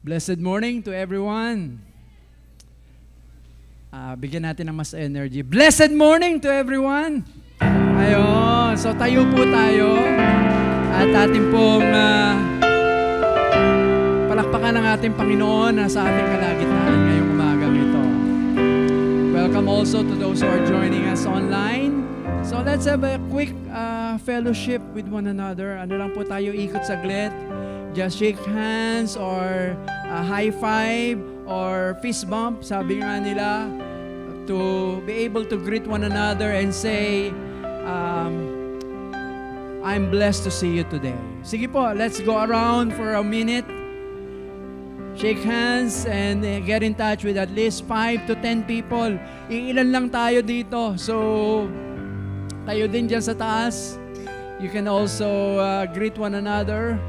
Blessed morning to everyone. Bigyan natin ng mas energy. Blessed morning to everyone. Ayun. So tayo po tayo at ating pong palakpakan ng ating Panginoon na sa ating kalagitnaan ngayong umagang ito. Welcome also to those who are joining us online. So let's have a quick fellowship with one another. Ano lang po tayo, ikot saglit. Just shake hands or high five or fist bump, sabi nga nila, to be able to greet one another and say, I'm blessed to see you today. Sige po, let's go around for a minute. Shake hands and get in touch with at least 5 to 10 people. Iilan lang tayo dito. So, kayo din dyan sa taas. You can also greet one another.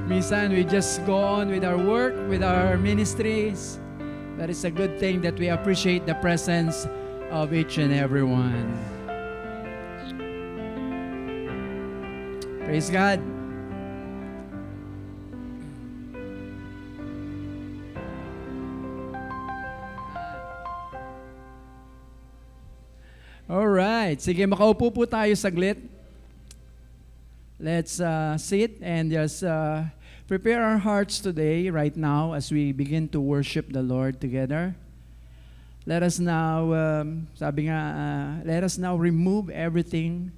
Minsan, we just go on with our work, with our ministries. That is a good thing that we appreciate the presence of each and every one. Praise God. Alright. Sige, makaupo po tayo saglit. Let's sit and just prepare our hearts today, right now, as we begin to worship the Lord together. Let us now, let us now remove everything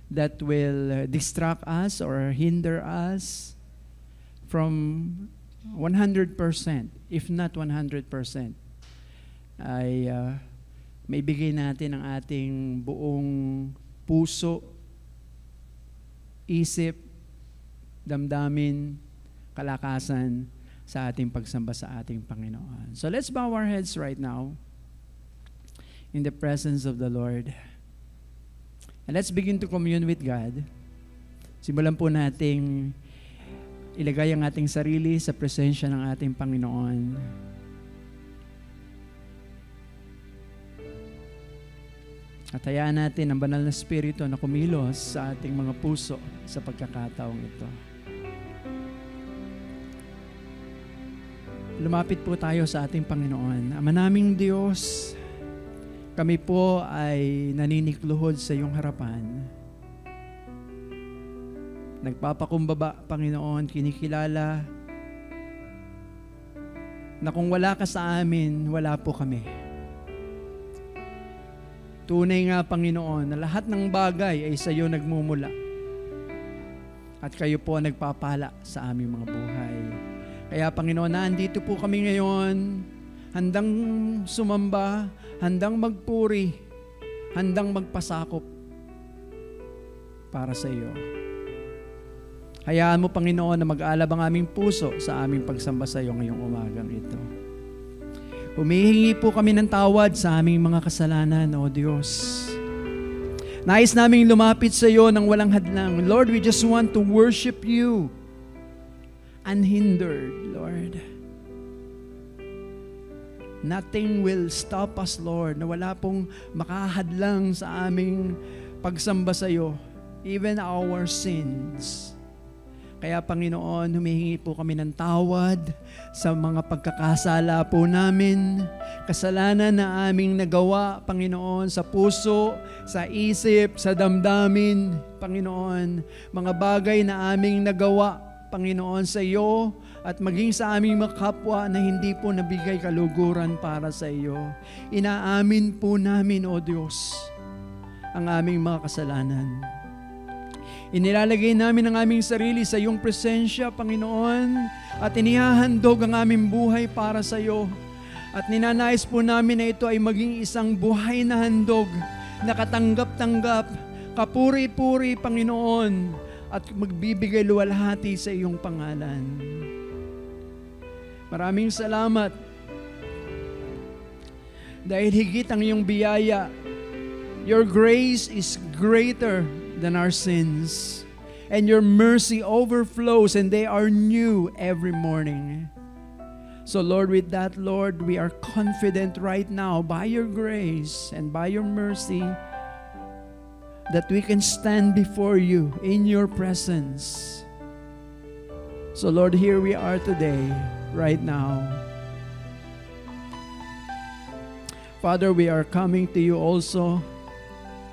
that will distract us or hinder us from 100%, if not 100%. Ay may bigay natin ang ating buong puso, isip, damdamin, kalakasan sa ating pagsamba sa ating Panginoon. So let's bow our heads right now in the presence of the Lord. And let's begin to commune with God. Simulan po nating ilagay ang ating sarili sa presensya ng ating Panginoon. At hayaan natin ang banal na Espiritu na kumilos sa ating mga puso sa pagkakataong ito. Lumapit po tayo sa ating Panginoon. Ama naming Diyos, kami po ay naninikluhod sa iyong harapan. Nagpapakumbaba, Panginoon, kinikilala na kung wala ka sa amin, wala po kami. Tunay nga, Panginoon, na lahat ng bagay ay sa iyo nagmumula. At kayo po nagpapala sa aming mga buhay. Kaya, Panginoon, nandito po kami ngayon, handang sumamba, handang magpuri, handang magpasakop para sa iyo. Hayaan mo, Panginoon, na mag-alab ang aming puso sa aming pagsamba sa iyo ngayong umagang ito. Humihingi po kami ng tawad sa aming mga kasalanan, O Diyos. Nais naming lumapit sa iyo ng walang hadlang. Lord, we just want to worship you unhindered, Lord. Nothing will stop us, Lord, na wala pong makahadlang sa aming pagsamba sa iyo, even our sins. Kaya, Panginoon, humihingi po kami ng tawad sa mga pagkakasala po namin, kasalanan na aming nagawa, Panginoon, sa puso, sa isip, sa damdamin, Panginoon, mga bagay na aming nagawa, Panginoon, sa iyo, at maging sa aming mga kapwa na hindi po nabigay kaluguran para sa iyo. Inaamin po namin, O Diyos, ang aming mga kasalanan. Inilalagay namin ang aming sarili sa iyong presensya, Panginoon, at inihahandog ang aming buhay para sa iyo. At ninanais po namin na ito ay maging isang buhay na handog, na katanggap-tanggap, kapuri-puri, Panginoon, at magbibigay luwalhati sa iyong pangalan. Maraming salamat dahil higit ang iyong biyaya. Your grace is greater than our sins, and your mercy overflows, and they are new every morning. So Lord, with that, Lord, we are confident right now by your grace and by your mercy that we can stand before you in your presence So Lord, here we are today, right now. Father, we are coming to you also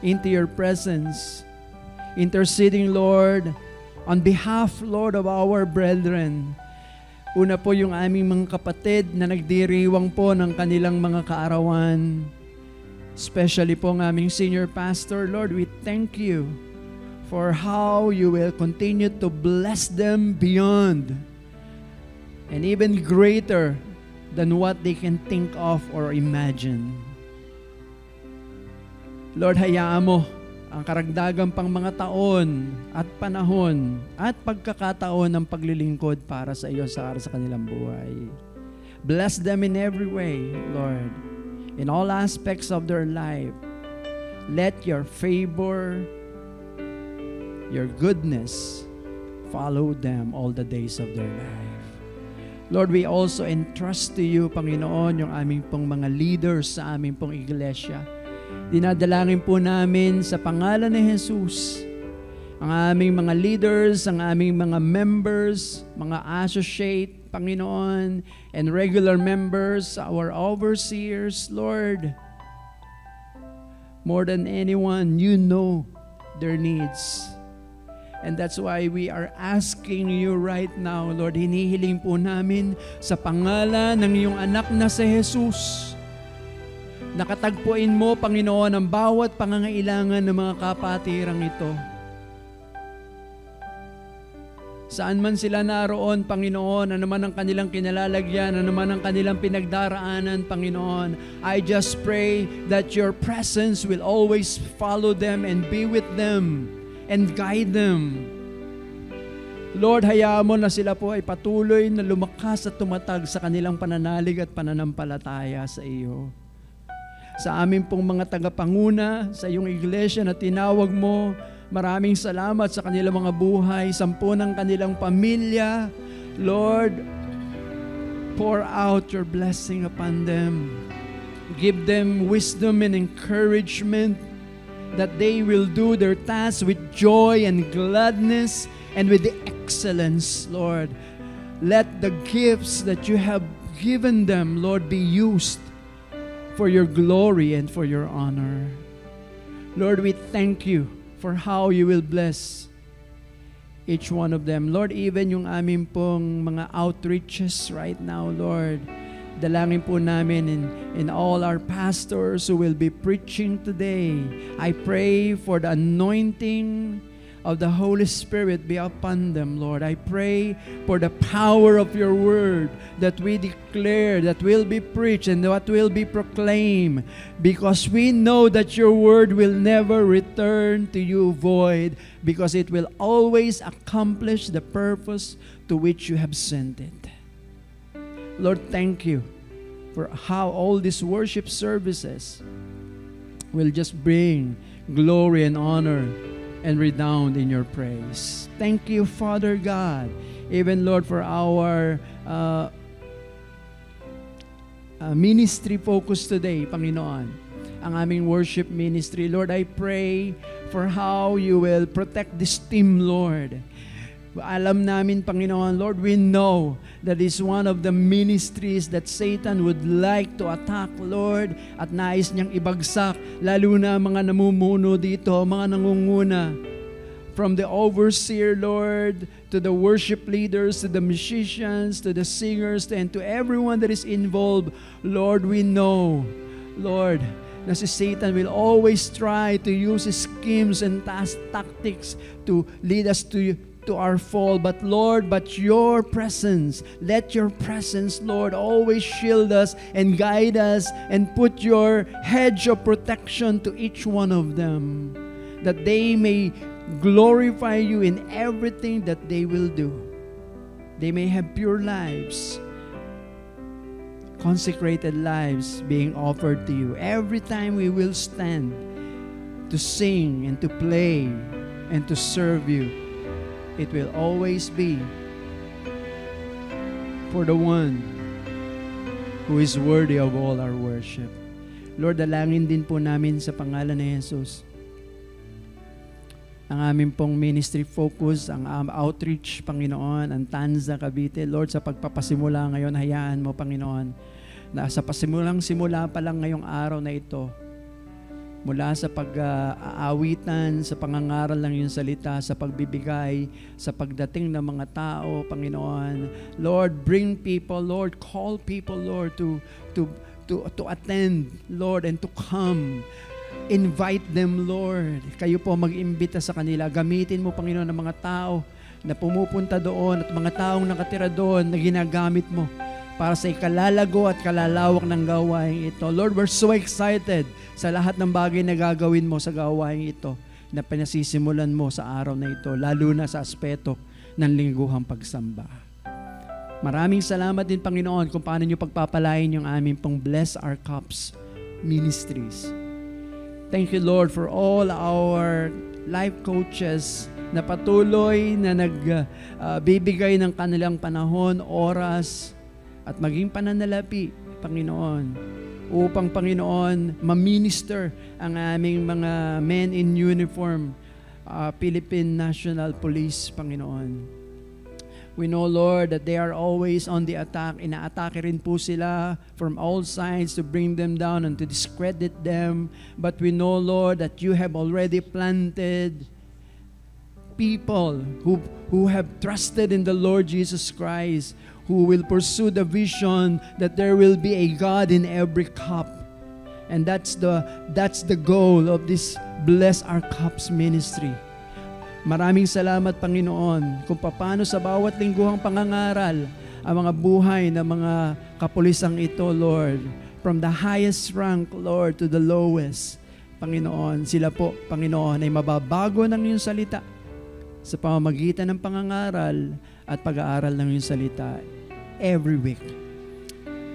into your presence, interceding, Lord, on behalf, Lord, of our brethren. Una po yung aming mga kapatid na nagdiriwang po ng kanilang mga kaarawan. Especially po ng aming senior pastor, Lord, we thank you for how you will continue to bless them beyond and even greater than what they can think of or imagine. Lord, hayaan mo ang karagdagang pang mga taon at panahon at pagkakataon ng paglilingkod para sa iyo sa kanilang buhay. Bless them in every way, Lord, in all aspects of their life. Let your favor, your goodness follow them all the days of their life. Lord, we also entrust to you, Panginoon, yung aming pong mga leaders sa aming pong iglesia. Dinadalangin po namin sa pangalan ni Jesus, ang aming mga leaders, ang aming mga members, mga associate, Panginoon, and regular members, our overseers, Lord. More than anyone, you know their needs. And that's why we are asking you right now, Lord, hinihiling po namin sa pangalan ng iyong anak na si Jesus. Nakatagpuin mo, Panginoon, ang bawat pangangailangan ng mga kapatirang ito. Saan man sila naroon, Panginoon, ano man ang kanilang kinalalagyan, ano man ang kanilang pinagdaraanan, Panginoon, I just pray that your presence will always follow them and be with them and guide them. Lord, hayaan mo na sila po ay patuloy na lumakas at tumatag sa kanilang pananalig at pananampalataya sa iyo. Sa amin pong mga tagapanguna, sa iyong iglesia na tinawag mo, maraming salamat sa kanilang mga buhay, 10 ng kanilang pamilya. Lord, pour out your blessing upon them. Give them wisdom and encouragement that they will do their tasks with joy and gladness and with the excellence, Lord. Let the gifts that you have given them, Lord, be used for your glory and for your honor. Lord, we thank you for how you will bless each one of them. Lord, even yung amin pong mga outreaches right now, Lord, dalangin po namin in all our pastors who will be preaching today. I pray for the anointing of the Holy Spirit be upon them, Lord. I pray for the power of your word that we declare, that will be preached and what will be proclaimed, because we know that your word will never return to you void, because it will always accomplish the purpose to which you have sent it. Lord, thank you for how all these worship services will just bring glory and honor and redound in your praise. Thank you, Father God, even, Lord, for our ministry focus today, Panginoon, ang aming worship ministry. Lord, I pray for how you will protect this team, Lord. Alam namin, Panginoon, Lord, we know that is one of the ministries that Satan would like to attack, Lord, at nais niyang ibagsak, lalo na mga namumuno dito, mga nangunguna. From the overseer, Lord, to the worship leaders, to the musicians, to the singers, and to everyone that is involved, Lord, we know, Lord, na si Satan will always try to use his schemes and tactics to lead us to our fall. But Lord, your presence, let your presence, Lord, always shield us and guide us and put your hedge of protection to each one of them, that they may glorify you in everything that they will do. They may have pure lives, consecrated lives being offered to you. Every time we will stand to sing and to play and to serve you, it will always be for the one who is worthy of all our worship. Lord, dalangin din po namin sa pangalan ni Jesus ang aming pong ministry focus, ang outreach, Panginoon, ang Tanza, Cavite. Lord, sa pagpapasimula ngayon, hayaan mo, Panginoon, na sa simula pa lang ngayong araw na ito, mula sa pag-aawitan, sa pangangaral ng iyong salita, sa pagbibigay, sa pagdating ng mga tao, Panginoon. Lord, bring people, Lord, call people, Lord, to attend, Lord, and to come. Invite them, Lord. Kayo po mag-imbita sa kanila. Gamitin mo, Panginoon, ng mga tao na pumupunta doon at mga taong nakatira doon na ginagamit mo para sa ikalalago at kalalawak ng gawain ito. Lord, we're so excited sa lahat ng bagay na gagawin mo sa gawain ito na pinasisimulan mo sa araw na ito, lalo na sa aspeto ng lingguhang pagsamba. Maraming salamat din, Panginoon, kung paano nyo pagpapalain yung aming pong Bless Our Cups Ministries. Thank you, Lord, for all our life coaches na patuloy na nagbibigay ng kanilang panahon, oras, at maging pananalapi, Panginoon, upang, Panginoon, ma-minister ang aming mga men in uniform, Philippine National Police, Panginoon. We know, Lord, that they are always on the attack. Inaatake rin po sila from all sides to bring them down and to discredit them. But we know, Lord, that you have already planted people who have trusted in the Lord Jesus Christ, who will pursue the vision that there will be a God in every cup. And that's the goal of this Bless Our Cups ministry. Maraming salamat, Panginoon, kung paano sa bawat lingguhang pangangaral ang mga buhay ng mga kapulisang ito, Lord. From the highest rank, Lord, to the lowest, Panginoon. Sila po, Panginoon, ay mababago ng iyong salita sa pamamagitan ng pangangaral at pag-aaral ng iyong salita every week.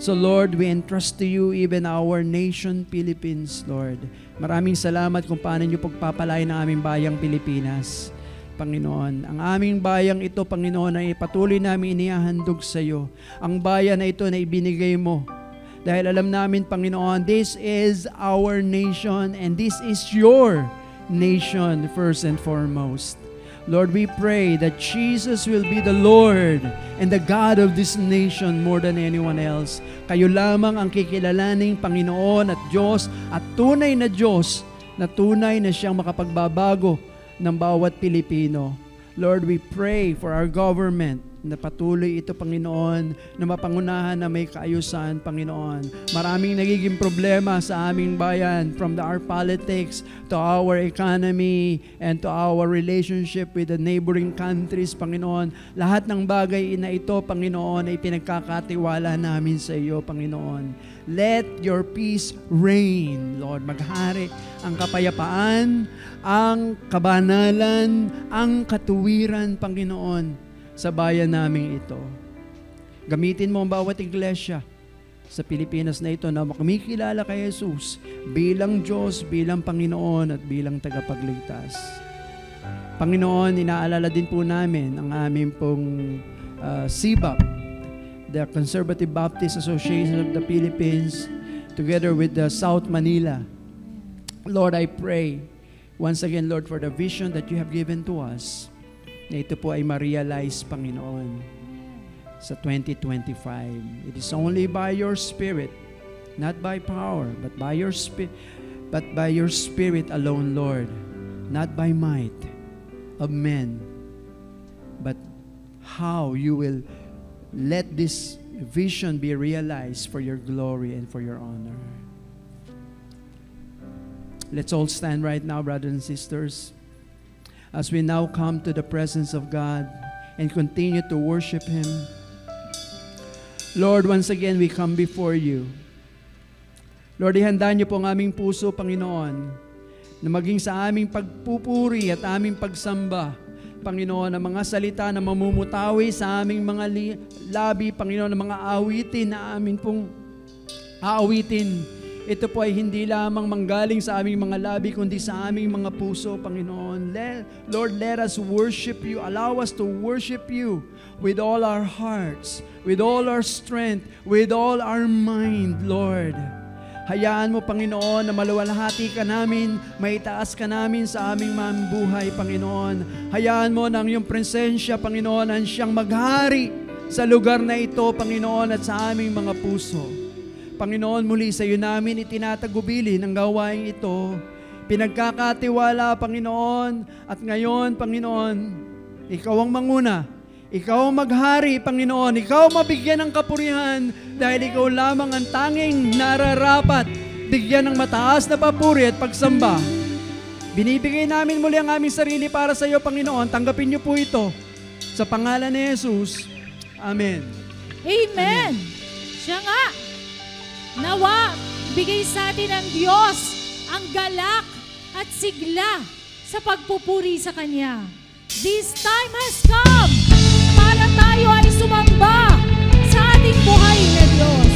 So, Lord, we entrust to you even our nation, Philippines, Lord. Maraming salamat kung paano niyo pagpapalain ang aming bayang Pilipinas, Panginoon. Ang aming bayang ito, Panginoon, ay patuloy namin inihahandog sa iyo. Ang bayan na ito na ibinigay mo. Dahil alam namin, Panginoon, this is our nation and this is your nation first and foremost. Lord, we pray that Jesus will be the Lord and the God of this nation more than anyone else. Kayo lamang ang kikilalaning Panginoon at Diyos at tunay na Diyos na tunay na siyang makapagbabago ng bawat Pilipino. Lord, we pray for our government na patuloy ito, Panginoon, na mapangunahan na may kaayusan, Panginoon. Maraming nagiging problema sa aming bayan, from our politics to our economy and to our relationship with the neighboring countries, Panginoon. Lahat ng bagay na ito, Panginoon, ay pinagkakatiwala namin sa iyo, Panginoon. Let your peace reign, Lord. Maghari ang kapayapaan, ang kabanalan, ang katuwiran, Panginoon, sa bayan namin ito. Gamitin mo ang bawat iglesia sa Pilipinas na ito na makikilala kay Jesus bilang Diyos, bilang Panginoon at bilang tagapagligtas. Panginoon, inaalala din po namin ang aming pong CBAP, the Conservative Baptist Association of the Philippines, together with the South Manila. Lord, I pray once again, Lord, for the vision that you have given to us, na ito po ay ma-realize, Panginoon, sa 2025. It is only by your Spirit, not by power, but by your Spirit alone, Lord. Not by might of men, but how you will let this vision be realized for your glory and for your honor. Let's all stand right now, brothers and sisters, as we now come to the presence of God and continue to worship Him. Lord, once again, we come before you. Lord, ihanda niyo po ang aming puso, Panginoon, na maging sa aming pagpupuri at aming pagsamba, Panginoon, ang mga salita na mamumutawi sa aming mga labi, Panginoon, ang mga awitin na amin pong aawitin. Ito po ay hindi lamang manggaling sa aming mga labi, kundi sa aming mga puso, Panginoon. Lord, let us worship you. Allow us to worship you with all our hearts, with all our strength, with all our mind, Lord. Hayaan mo, Panginoon, na maluwalhati ka namin, maitaas ka namin sa aming buhay, Panginoon. Hayaan mo na ang iyong presensya, Panginoon, ang siyang maghari sa lugar na ito, Panginoon, at sa aming mga puso. Panginoon, muli sa iyo namin itinatagubili ng gawain ito. Pinagkakatiwala, Panginoon, at ngayon, Panginoon, ikaw ang manguna. Ikaw ang maghari, Panginoon. Ikaw ang mabigyan ng kapurihan dahil ikaw lamang ang tanging nararapat bigyan ng mataas na papuri at pagsamba. Binibigay namin muli ang aming sarili para sa iyo, Panginoon. Tanggapin niyo po ito. Sa pangalan ni Jesus. Amen. Amen. Siya nga. Nawa, bigay sa atin ng Diyos ang galak at sigla sa pagpupuri sa Kanya. This time has come para tayo ay sumamba sa ating buhay na Diyos.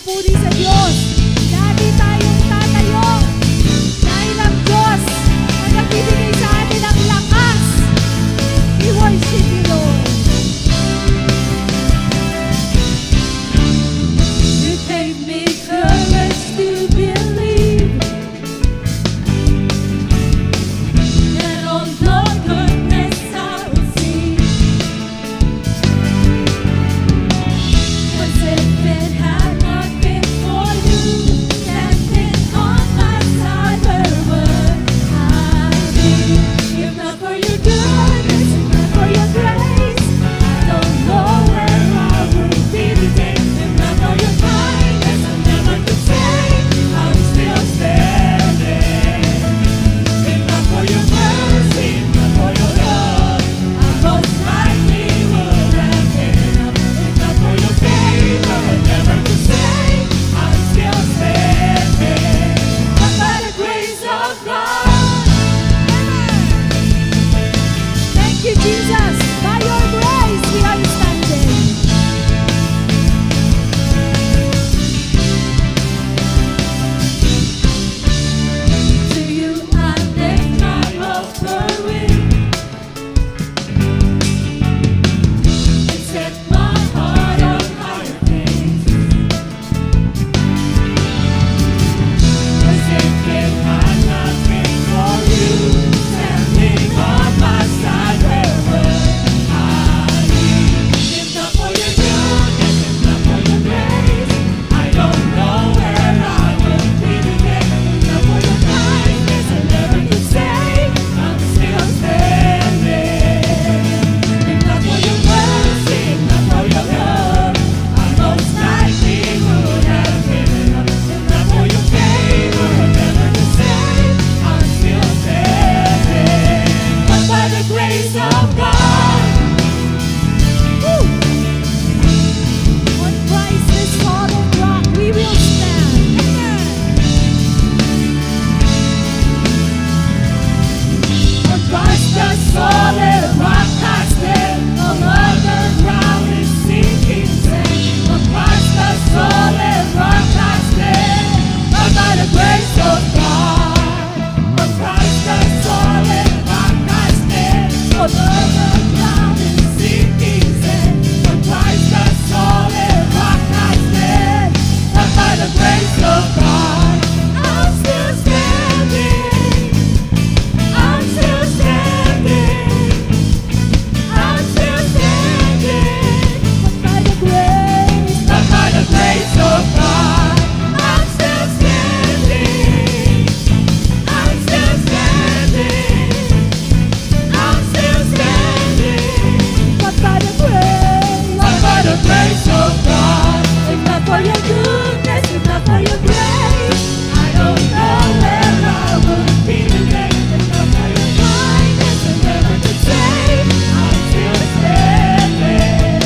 pagpupuri sa Diyos. Lagi tayong tatayo dahil ang Diyos ang nagbibigay sa atin ng lakas. We worship you, Lord. You gave me courage to believe that all the goodness I will see. 'Cause if it had not been for you standing on my side, where would I be? If not for your goodness, if not for your grace, I don't know where I would be today. If not for your kindness, I never could say I'm still standing. If not for your mercy, if not for your love, I most likely would have given up. If not for your favor, I never could say I'm still standing. But by the grace of God, thank you, Jesus. By your grace, we are standing. To you I lift my offering and set my heart on higher things. 'Cause if it had not been for you standing on my side, where would I be? If not for your goodness, if not for your grace, I don't know where I would be today. If not for your kindness, I never could say I'm still standing. If not for your mercy, if not for your love, I most likely would have given up. If not for your favor, I never could say I'm still standing. But by the grace of God, woo, on Christ this solid rock we will stand. On Christ the solid rock I stand. All other ground is sinking sand. On Christ the solid rock I stand. But by the grace of God, on Christ the solid rock I stand. All other ground is sinking sand. On Christ the solid rock I stand. But by the grace of God, I'm still standing. I'm still standing. I'm still standing. But by the grace of God, I'm still standing. I'm still standing. I'm still standing. But by the grace of God, if not for your goodness, if not for your grace, I don't know where I would be today. If not for your kindness, I never could say I'm still standing.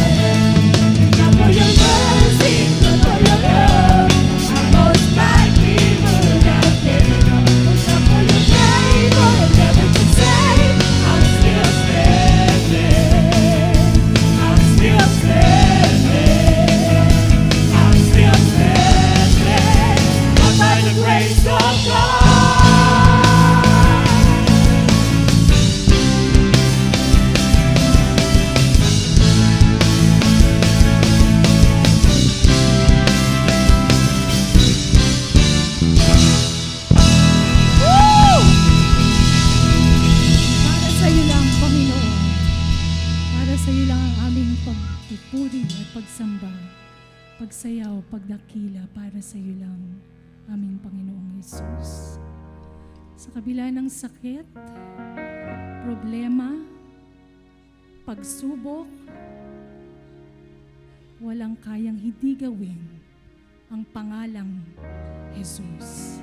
If not for your mercy, if not for your love, I most likely would have given up. If not for your favor, I never could say I'm still standing. I'm still standing. I'm still standing. But by the grace of God. Woo! Para sa iyo lang, Panginoon. Para sa iyo lang ang aming pagpupuri at pagsamba, pagsayaw, pagdakila, para sa iyo lang, aming Panginoong Hesus. Sa kabila ng sakit, problema, pagsubok, walang kayang hindi gawin ang pangalang Jesus.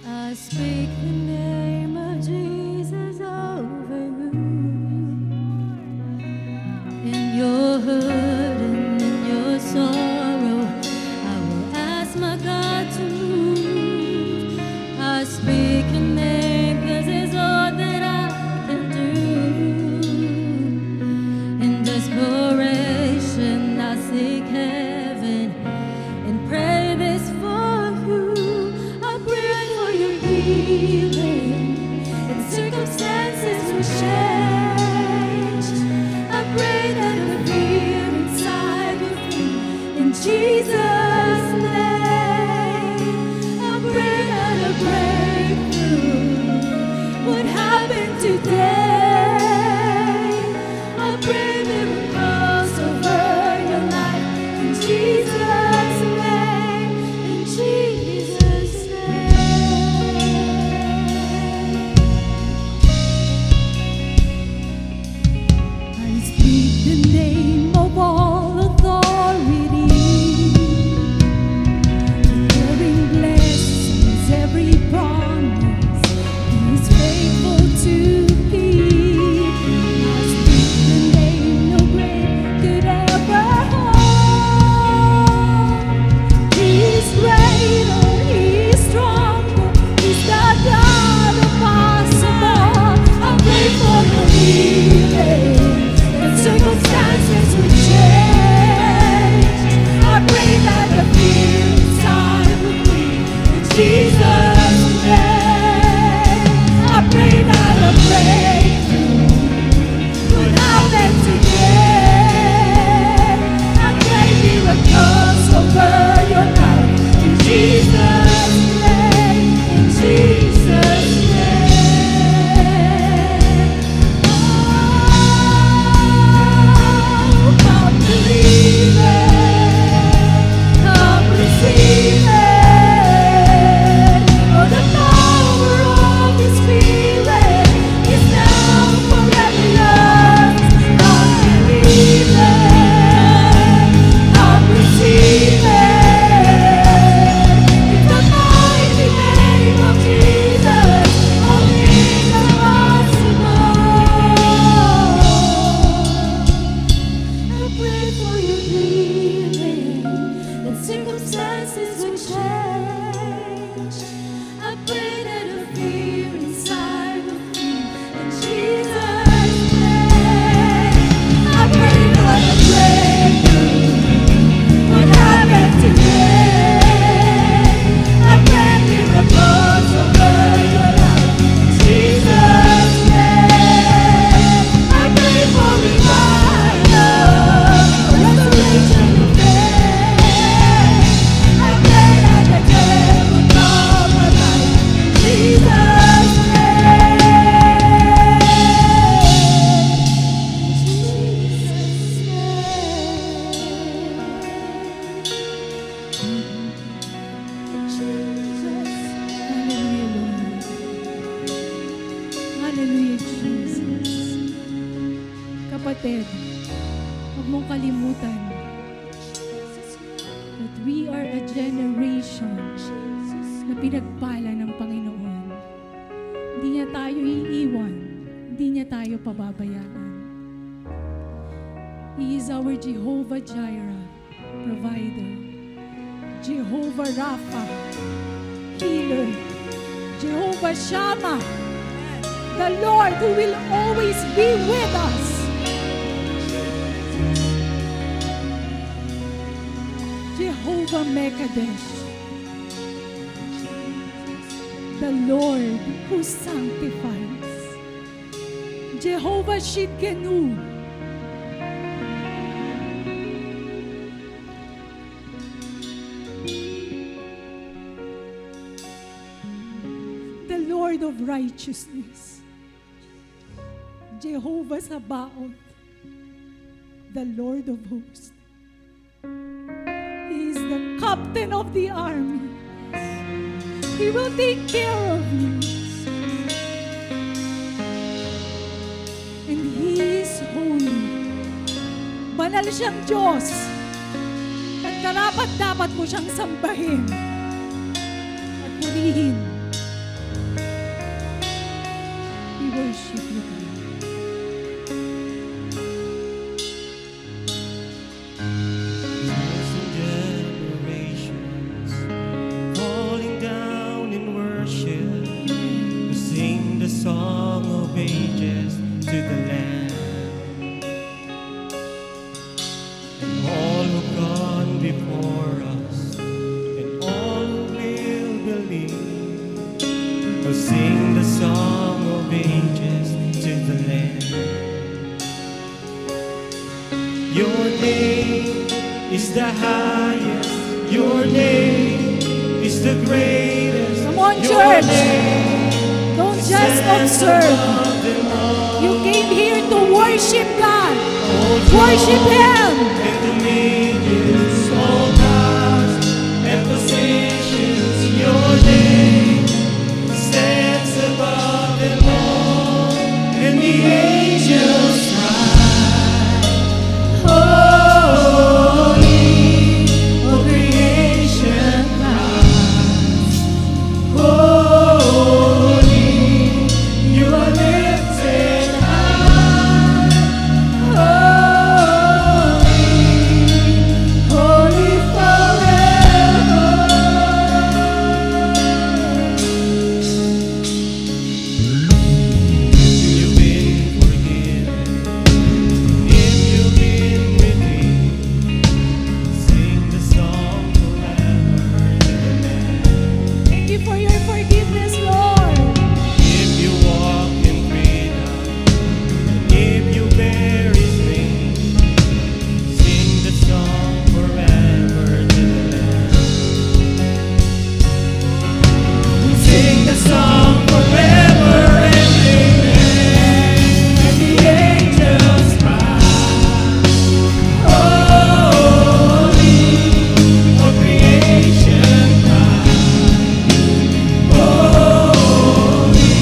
I speak the name of Jesus over you. In your hurt and in your sorrow, I will ask my God to move. seek heaven and pray this for you. I pray for your healing and circumstances will change. I pray that the fear inside will flee in Jesus' name. I pray that a breakthrough would happen today. I pray miracles over your life in Jesus' name, in Jesus' name. I speak the name of all authority, declaring blessings, every promise He is faithful to keep. I speak the name no grave could ever hold. He is greater, He is stronger, He's the God of possible. I pray for your healing, that circumstances will change. I pray that the fear inside will flee in Jesus' name. I pray that a breakthrough would happen today. I pray miracles over your life in Jesus' name, in Jesus' name. Oh, come believe it, come receive it. Oh, the power of His Spirit is now forever yours. Come believe it, come receive it. In the mighty name of Jesus, all things are possible. I pray for your healing, that circumstances will change. I pray that the fear inside will flee in Jesus' name. I pray for the breakthrough would happen today. I pray miracles over your life in Jesus' name. I pray for revival, restoration of faith. I pray that the dead will come alive in Jesus' Hallelujah, Jesus. Kapatid, huwag mong kalimutan that we are a generation na pinagpala ng Panginoon. Hindi niya tayo iiwan. Hindi niya tayo pababayaan. He is our Jehovah Jireh, provider. Jehovah Rapha, healer. Jehovah Shammah, the Lord who will always be with us. Jehovah Mekadesh, the Lord who sanctifies. Jehovah Shidkenu, the Lord of righteousness. Jehovah Sabaoth, the Lord of hosts. He is the captain of the army. He will take care of you. And He is holy. Banal siyang Diyos. At karapat-dapat mo siyang sambahin at purihin. We worship you, God. Generations falling down in worship to sing the song of ages to the Lamb, and all who We'll sing the song of ages to the Lamb. Your name is the highest. Your name is the greatest. Come on, Your church. name Don't just stands observe. above them all. You came here to worship God. All Worship Him. and dominions, all powers and positions. Your name stands above them all, and the angels cry, holy, all creation cries, holy, you are lifted high, holy, holy forever. You've been forgiven, if you've been redeemed, sing the song forever to the Lamb. Thank you for your forgiveness, Lord. If you walk in freedom, if you bear His name, sing the song forever to the Lamb. Sing the song forever and amen, and the angels cry, holy, all creation cries, holy,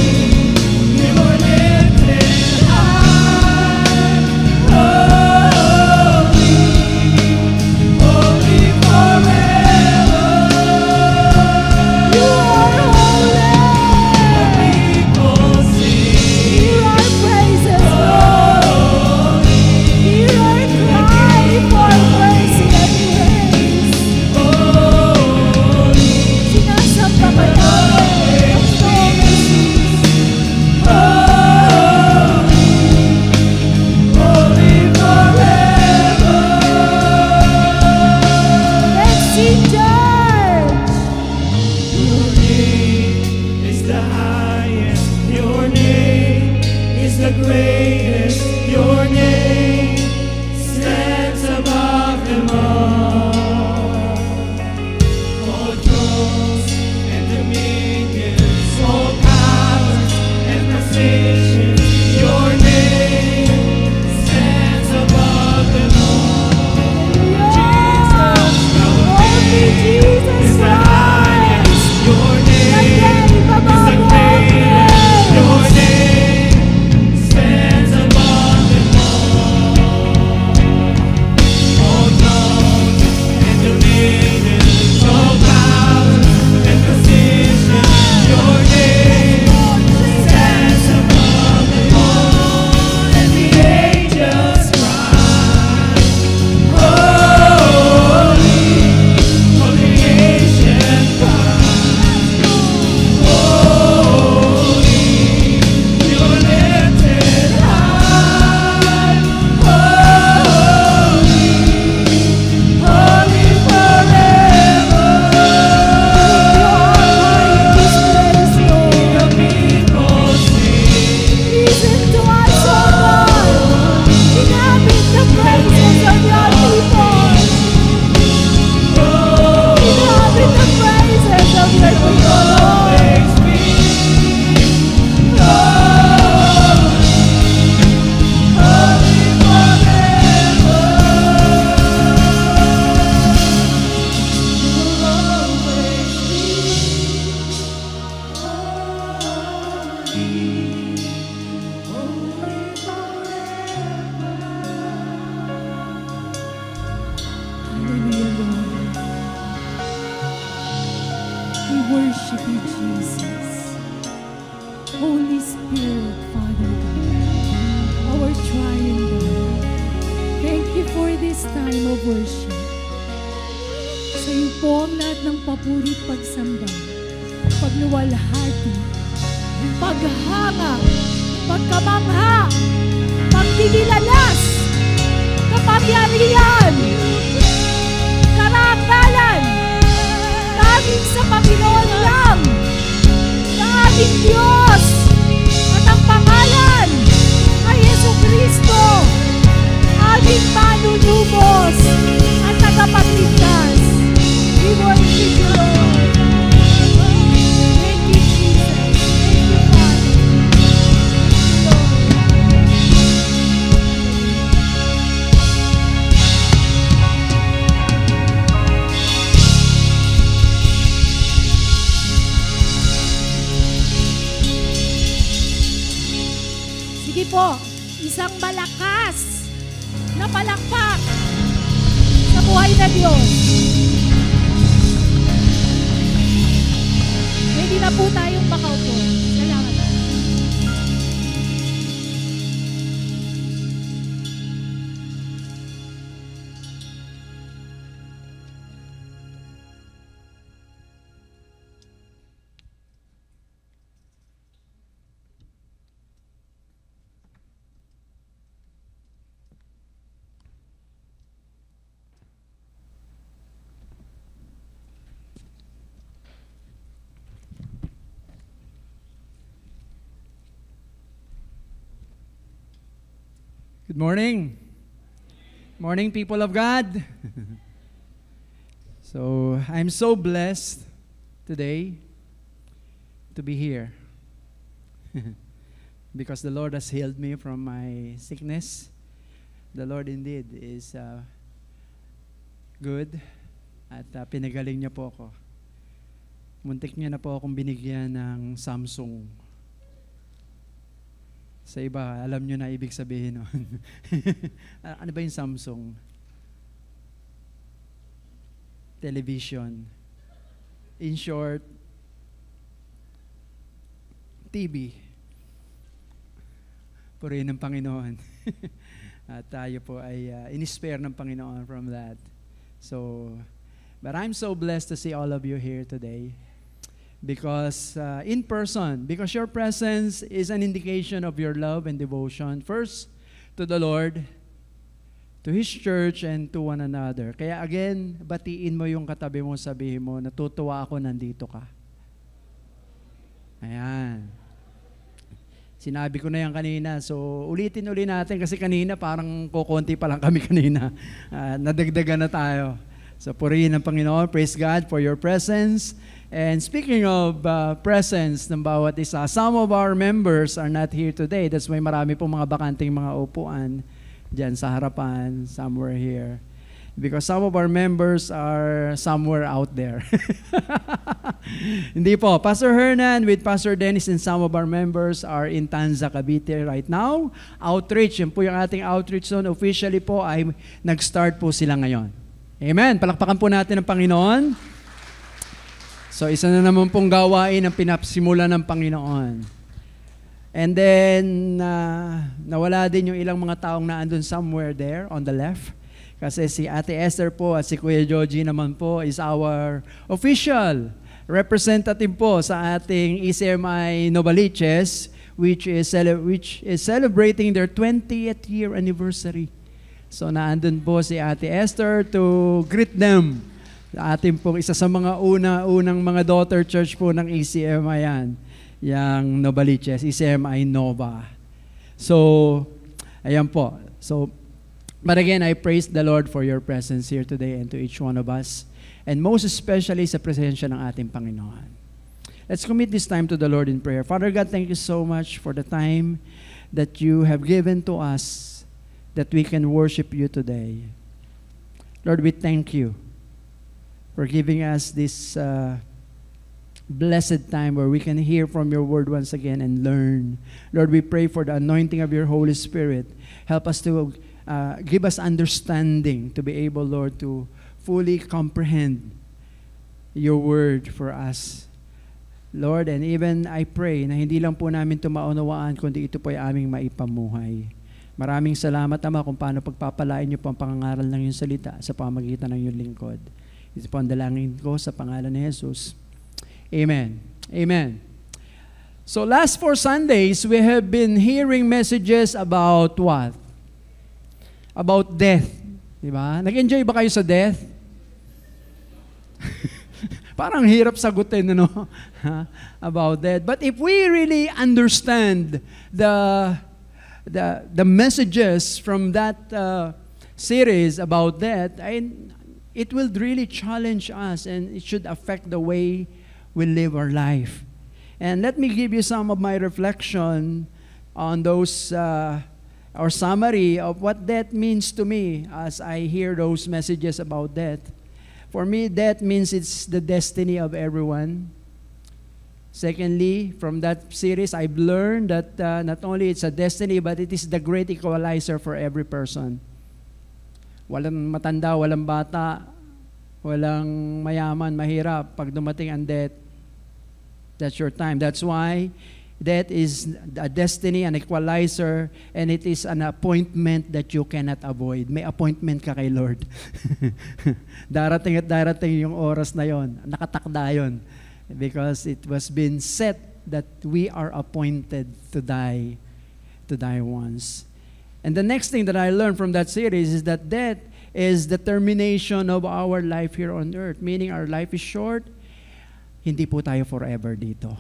you are lifted high, holy, holy forever. You are holy. People sing, Hear our praises, Lord. Hear our cry for mercy and grace. holy, Sinasamba ka namin ang holy forever. Let's sing, church. Your name is the highest. Your name is the greatest. Your name stands above them all. All thrones and dominions, all powers and positions. Your name stands above them all. Jesus, your Only name Jesus is the Christ. highest. Your name is the greatest. Your name stands above them all. All thrones and dominions, all powers and positions. Your name stands above them all, and the angels cry, holy, all creation cries, holy, you are lifted high, holy, holy forever. The people sing, Listen to us, O God. Inhabit the praises of your people. Inhabit the praises of your people, Lord. always be holy forever. You'll always be holy forever. Hallelujah, Lord. We worship you, Jesus. Holy Spirit, Father God, our triune God. Thank you for this time of worship. Sa iyo po ang lahat ng papuri at pagsamba, pagluwalhati, paghanga, pagkamangha, pagdidilalas, kapangyarihan, karangalan, tanging sa Panginoon lang, na ating tinubos at tagapagligtas. We worship you, Lord. Thank you, Jesus. Thank you, Father. Sige po, isang malakas na palakpak sa buhay na Diyos. Pwede na po tayong makaupo. Salamat. Good morning. Morning, people of God. So, I'm so blessed today to be here because the Lord has healed me from my sickness. The Lord indeed is good at pinagaling niya po ako. Muntik niya na po akong binigyan ng Samsung. Sa iba, alam nyo na ibig sabihin nun. Ano ba yung Samsung? Television. In short, TV. Purihin ng Panginoon. At tayo po ay in-spare ng Panginoon from that. So, but I'm so blessed to see all of you here today. Because in person, because your presence is an indication of your love and devotion, first to the Lord, to His church, and to one another. Kaya again, batiin mo yung katabi mo, sabihin mo, natutuwa ako, nandito ka. Ayan. Sinabi ko na yan kanina, so ulitin natin kasi kanina parang kukunti pa lang kami kanina. Nadagdagan na tayo. So purihin ang Panginoon, praise God for your presence. And speaking of presence ng bawat isa, some of our members are not here today. That's why marami pong mga bakanting mga upuan dyan sa harapan, somewhere here. Because some of our members are somewhere out there. Hindi po. Pastor Hernan with Pastor Dennis and some of our members are in Tanza, Cavite right now. Outreach, yun po yung ating outreach zone. Officially po ay nag-start po sila ngayon. Amen. Palakpakan po natin ang Panginoon. So, isa na naman pong gawain ang pinapsimula ng Panginoon. And then, nawala din yung ilang mga taong naandun somewhere there on the left. Kasi si Ate Esther po at si Kuya Joji naman po is our official representative po sa ating ECMI Novaliches, which is celebrating their 20th year anniversary. So, naandun po si Ate Esther to greet them. Atin pong isa sa mga unang mga daughter church po ng ECMI yan, yung Novaliches, ECMI Nova. So, ayan po. So, but again, I praise the Lord for your presence here today and to each one of us, and most especially sa presensya ng ating Panginoon. Let's commit this time to the Lord in prayer. Father God, thank you so much for the time that you have given to us that we can worship you today. Lord, we thank you for giving us this blessed time where we can hear from your word once again and learn. Lord, we pray for the anointing of your Holy Spirit. Help us to give us understanding to be able, Lord, to fully comprehend your word for us. Lord, and even I pray na hindi lang po namin ito maunawaan, kundi ito po ay aming maipamuhay. Maraming salamat, Ama, kung paano pagpapalain niyo po ang pangangaral ng iyong salita sa pamagitan ng iyong lingkod. Ito po ang dalangin ko sa pangalan ni Jesus. Amen. Amen. So last 4 Sundays, we have been hearing messages about what? About death. Diba? Nag-enjoy ba kayo sa death? Parang hirap sagutin, ano? About death. But if we really understand the messages from that series about that, it will really challenge us, and it should affect the way we live our life. And let me give you some of my reflection on those, or summary of what death means to me as I hear those messages about death. For me, death means it's the destiny of everyone. Secondly, from that series, I've learned that not only it's a destiny, but it is the great equalizer for every person. Walang matanda, walang bata, walang mayaman, mahirap. Pag dumating ang death, that's your time. That's why death is a destiny, an equalizer, and it is an appointment that you cannot avoid. May appointment ka kay Lord. Darating at darating yung oras na yon. Nakatakda yon. Because it was been set that we are appointed to die once. And the next thing that I learned from that series is that death is the termination of our life here on earth. Meaning our life is short, hindi po tayo forever dito.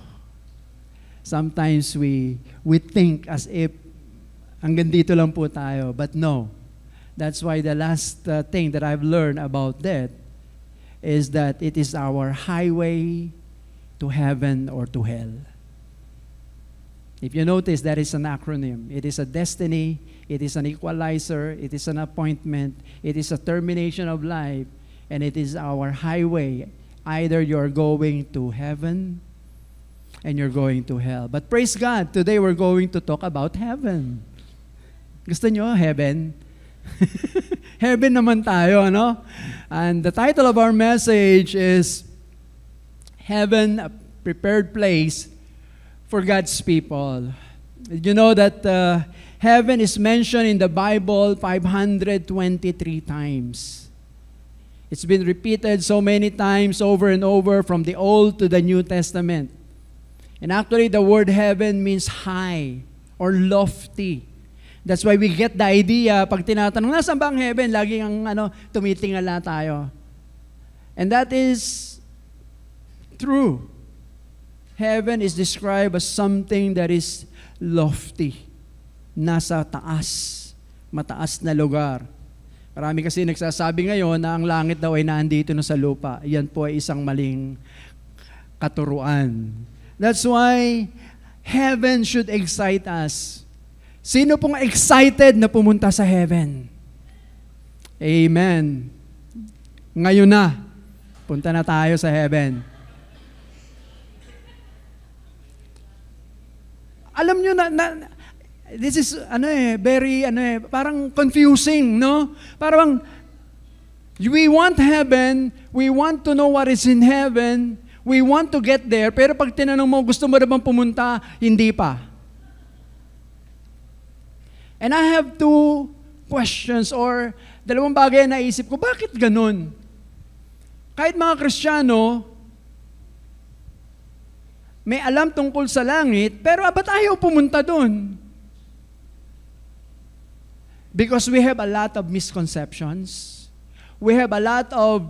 Sometimes we think as if hanggang dito lang po tayo, but no. That's why the last thing that I've learned about death is that it is our highway to heaven or to hell. If you notice, that is an acronym. It is a destiny, it is an equalizer, it is an appointment, it is a termination of life, and it is our highway. Either you're going to heaven and you're going to hell. But praise God, today we're going to talk about heaven. Gusto nyo, heaven? Heaven naman tayo, ano? And the title of our message is Heaven, a Prepared Place for God's People. Did you know that heaven is mentioned in the Bible 523 times? It's been repeated so many times over and over from the Old to the New Testament. And actually, the word heaven means high or lofty. That's why we get the idea, pag tinatanong, nasaan ba ang heaven? Laging ang tumitingala tayo. And that is true. Heaven is described as something that is lofty. Nasa taas. Mataas na lugar. Marami kasi nagsasabi ngayon na ang langit daw ay nandito na sa lupa. Yan po ay isang maling katuruan. That's why heaven should excite us. Sino pong excited na pumunta sa heaven? Amen. Ngayon na, punta na tayo sa heaven. Alam nyo na this is very parang confusing, no? Parang we want heaven, we want to know what is in heaven, we want to get there, pero pag tinanong mo, gusto mo na bang pumunta? Hindi pa. And I have two questions or dalawang bagay na naisip ko, bakit ganun? Kahit mga Kristiyano, may alam tungkol sa langit, pero ba't ayaw pumunta doon? Because we have a lot of misconceptions. We have a lot of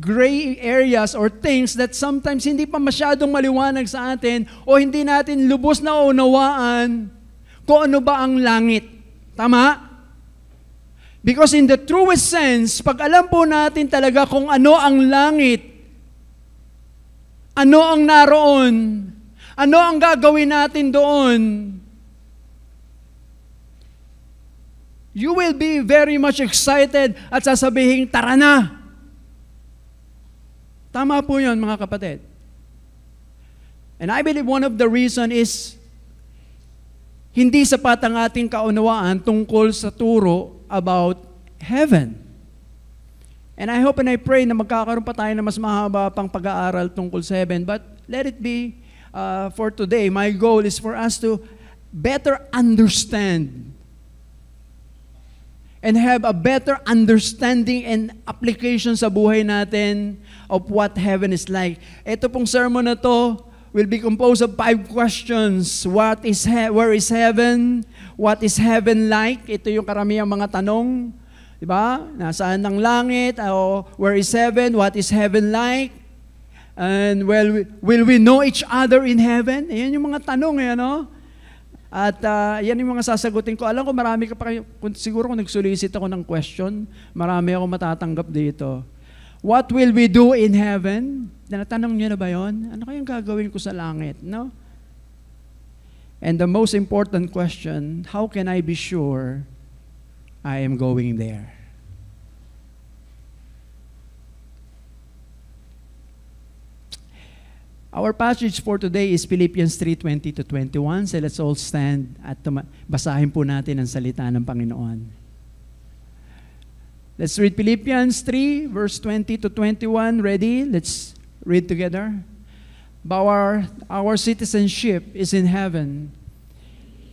gray areas or things that sometimes hindi pa masyadong maliwanag sa atin o hindi natin lubos na unawaan kung ano ba ang langit. Tama? Because in the truest sense, pag alam po natin talaga kung ano ang langit, ano ang naroon, ano ang gagawin natin doon, you will be very much excited at sasabihin, tara na. Tama po yun, mga kapatid. And I believe one of the reason is hindi sapat ang ating kaunawaan tungkol sa turo about heaven. And I hope and I pray na magkakaroon pa tayo na mas mahaba pang pag-aaral tungkol sa heaven. But let it be for today. My goal is for us to better understand and have a better understanding and application sa buhay natin of what heaven is like. Ito pong sermon na to will be composed of 5 questions. Where is heaven? What is heaven like? Ito yung karamihang mga tanong. Diba? Nasaan ang langit? Where is heaven? What is heaven like? And will we know each other in heaven? Ayan yung mga tanong, ano? At yan yung mga sasagutin ko. Alam ko marami ka pa kayo, siguro kung nag-solicit ako ng question, marami ako matatanggap dito. What will we do in heaven? Tinatanong niyo na ba yun? Ano kayang gagawin ko sa langit? No? And the most important question, how can I be sure I am going there? Our passage for today is Philippians 3:20 to 21. So let's all stand at basahin po natin ang salita ng Panginoon. Let's read Philippians 3, verse 20 to 21. Ready? Let's read together. Our citizenship is in heaven,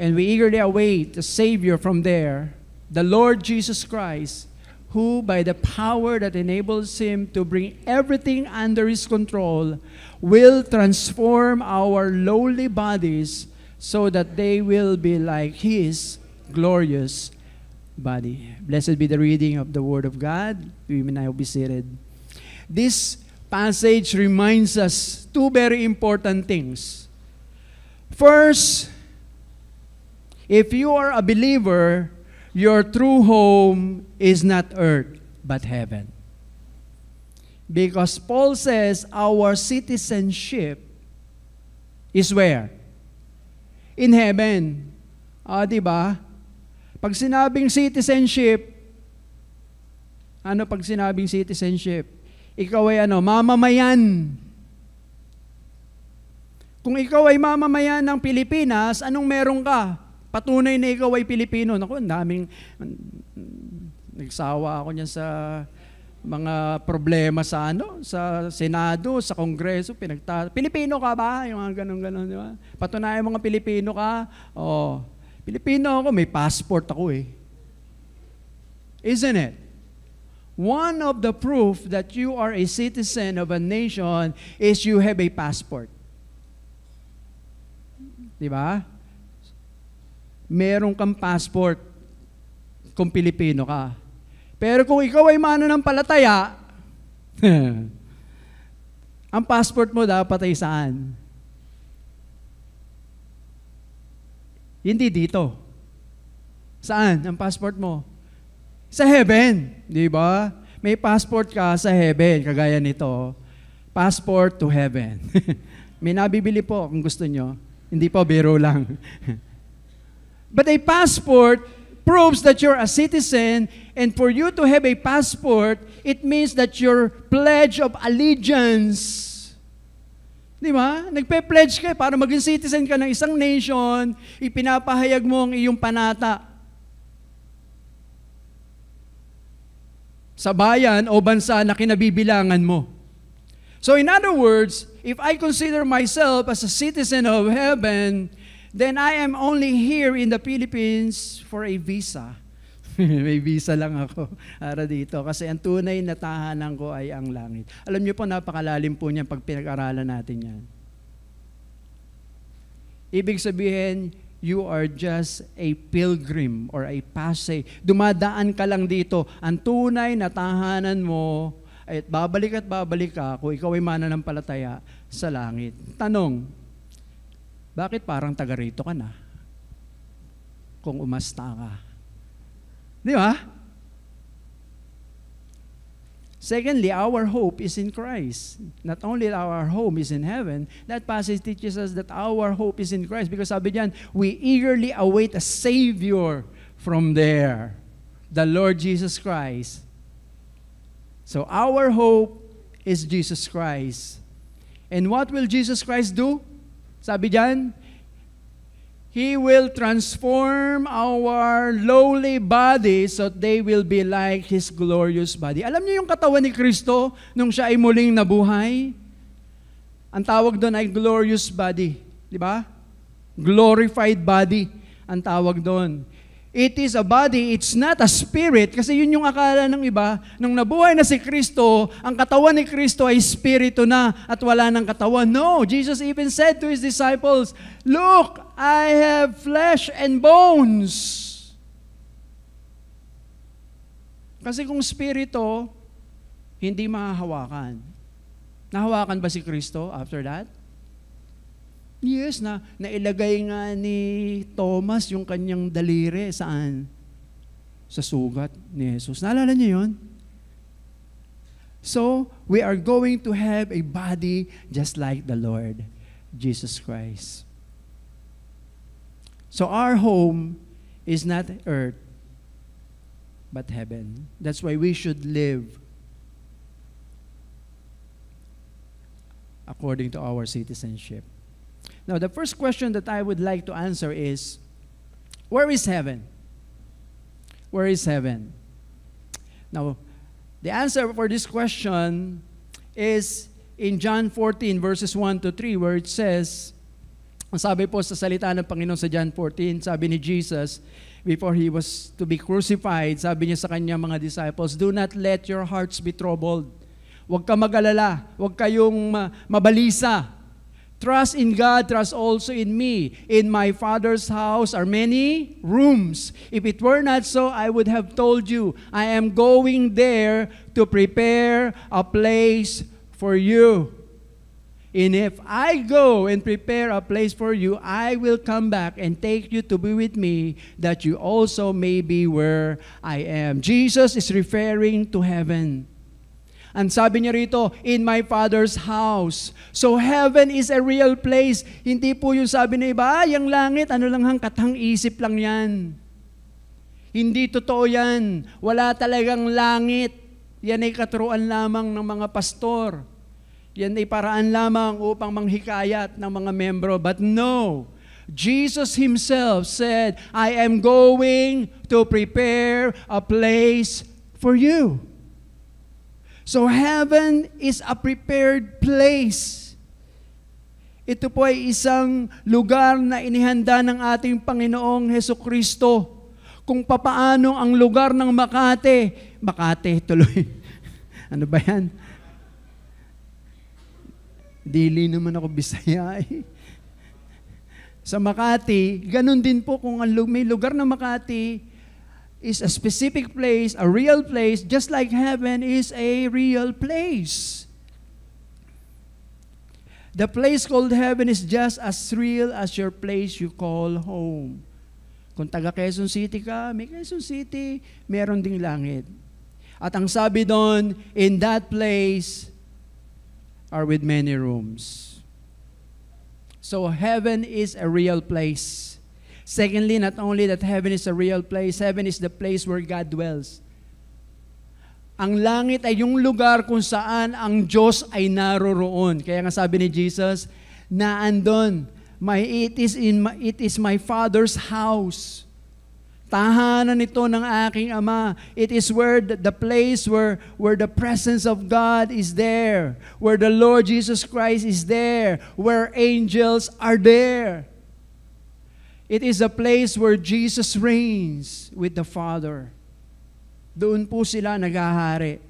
and we eagerly await a Savior from there, the Lord Jesus Christ, who by the power that enables Him to bring everything under His control will transform our lowly bodies so that they will be like His glorious body. Blessed be the reading of the Word of God. We may now be seated. This passage reminds us two very important things. First, if you are a believer, your true home is not earth, but heaven. Because Paul says our citizenship is where? In heaven. Diba? Pag sinabing citizenship, ano pag sinabing citizenship? Ikaw ay mamamayan. Kung ikaw ay mamamayan ng Pilipinas, anong meron ka? Patunay na ikaw ay Pilipino. Naku, ang daming, nagsawa ako niyan sa mga problema sa sa Senado, sa Kongreso, Pilipino ka ba? Yung mga ganun-ganun, di ba? Patunayan mga Pilipino ka. Oh, Pilipino ako, may passport ako eh. Isn't it? One of the proof that you are a citizen of a nation is you have a passport. Di ba? Meron kang passport kung Pilipino ka. Pero kung ikaw ay mananampalataya, ang passport mo dapat ay saan? Hindi dito. Saan ang passport mo? Sa heaven, di ba? May passport ka sa heaven, kagaya nito. Passport to heaven. May nabibili po kung gusto nyo. Hindi po, biro lang. But a passport proves that you're a citizen, and for you to have a passport, it means that your pledge of allegiance. Di ba? Nagpe-pledge ka para maging citizen ka ng isang nation, ipinapahayag mo ang iyong panata. Sa bayan o bansa na kinabibilangan mo. So in other words, if I consider myself as a citizen of heaven, then I am only here in the Philippines for a visa. May visa lang ako para dito kasi ang tunay na tahanan ko ay ang langit. Alam niyo po, napakalalim po niyan pag pinag-aralan natin yan. Ibig sabihin, you are just a pilgrim or a passage. Dumadaan ka lang dito. Ang tunay na tahanan mo ay babalik ka kung ikaw ay mananampalataya sa langit. Tanong, bakit parang taga rito ka na? Kung umasta ka. Di ba? Secondly, our hope is in Christ. Not only our home is in heaven, that passage teaches us that our hope is in Christ. Because sabi diyan, we eagerly await a Savior from there, the Lord Jesus Christ. So our hope is Jesus Christ. And what will Jesus Christ do? Sabi diyan, He will transform our lowly bodies so they will be like His glorious body. Alam niyo yung katawan ni Kristo nung siya ay muling nabuhay? Ang tawag doon ay glorious body. Di ba? Glorified body ang tawag doon. It is a body, it's not a spirit. Kasi yun yung akala ng iba. Nung nabuhay na si Kristo, ang katawan ni Kristo ay spirito na at wala ng katawan. No, Jesus even said to His disciples, "Look, I have flesh and bones." Kasi kung spirito, hindi mahahawakan. Nahawakan ba si Kristo after that? Yes, nailagay nga ni Thomas yung kanyang daliri. Saan? Sa sugat ni Jesus. Naalala niyo yun? So, we are going to have a body just like the Lord Jesus Christ. So, our home is not earth, but heaven. That's why we should live according to our citizenship. Now, the first question that I would like to answer is, where is heaven? Where is heaven? Now, the answer for this question is in John 14 verses 1 to 3 where it says, ang sabi po sa salita ng Panginoon sa John 14, sabi ni Jesus, before He was to be crucified, sabi niya sa kanyang mga disciples, do not let your hearts be troubled. Huwag ka mag-alala, huwag kayong mabalisa. Trust in God, trust also in me. In my Father's house are many rooms. If it were not so, I would have told you, I am going there to prepare a place for you. And if I go and prepare a place for you, I will come back and take you to be with me, that you also may be where I am. Jesus is referring to heaven. Ang sabi niya rito, in my Father's house. So heaven is a real place. Hindi po yung sabi na iba, yung langit, ano lang katang isip lang yan. Hindi totoo yan. Wala talagang langit. Yan ay katuruan lamang ng mga pastor. Yan ay paraan lamang upang manghikayat ng mga membro. But no, Jesus Himself said, I am going to prepare a place for you. So heaven is a prepared place. Ito po ay isang lugar na inihanda ng ating Panginoong Hesukristo. Kung papaano ang lugar ng Makati tuloy. Ano ba yan? Dili naman ako Bisaya eh. Sa Makati, ganun din po kung may lugar ng Makati, is a specific place, a real place, just like heaven is a real place. The place called heaven is just as real as your place you call home. Kung taga Quezon City ka, may Quezon City, meron ding langit. At ang sabi doon, in that place are with many rooms. So heaven is a real place. Secondly, not only that heaven is a real place, heaven is the place where God dwells. Ang langit ay yung lugar kung saan ang Diyos ay naroroon. Kaya nga sabi ni Jesus, naandon, it is my Father's house. Tahanan ito ng aking Ama. It is where the place where the presence of God is there, where the Lord Jesus Christ is there, where angels are there. It is a place where Jesus reigns with the Father. Doon po sila naghahari.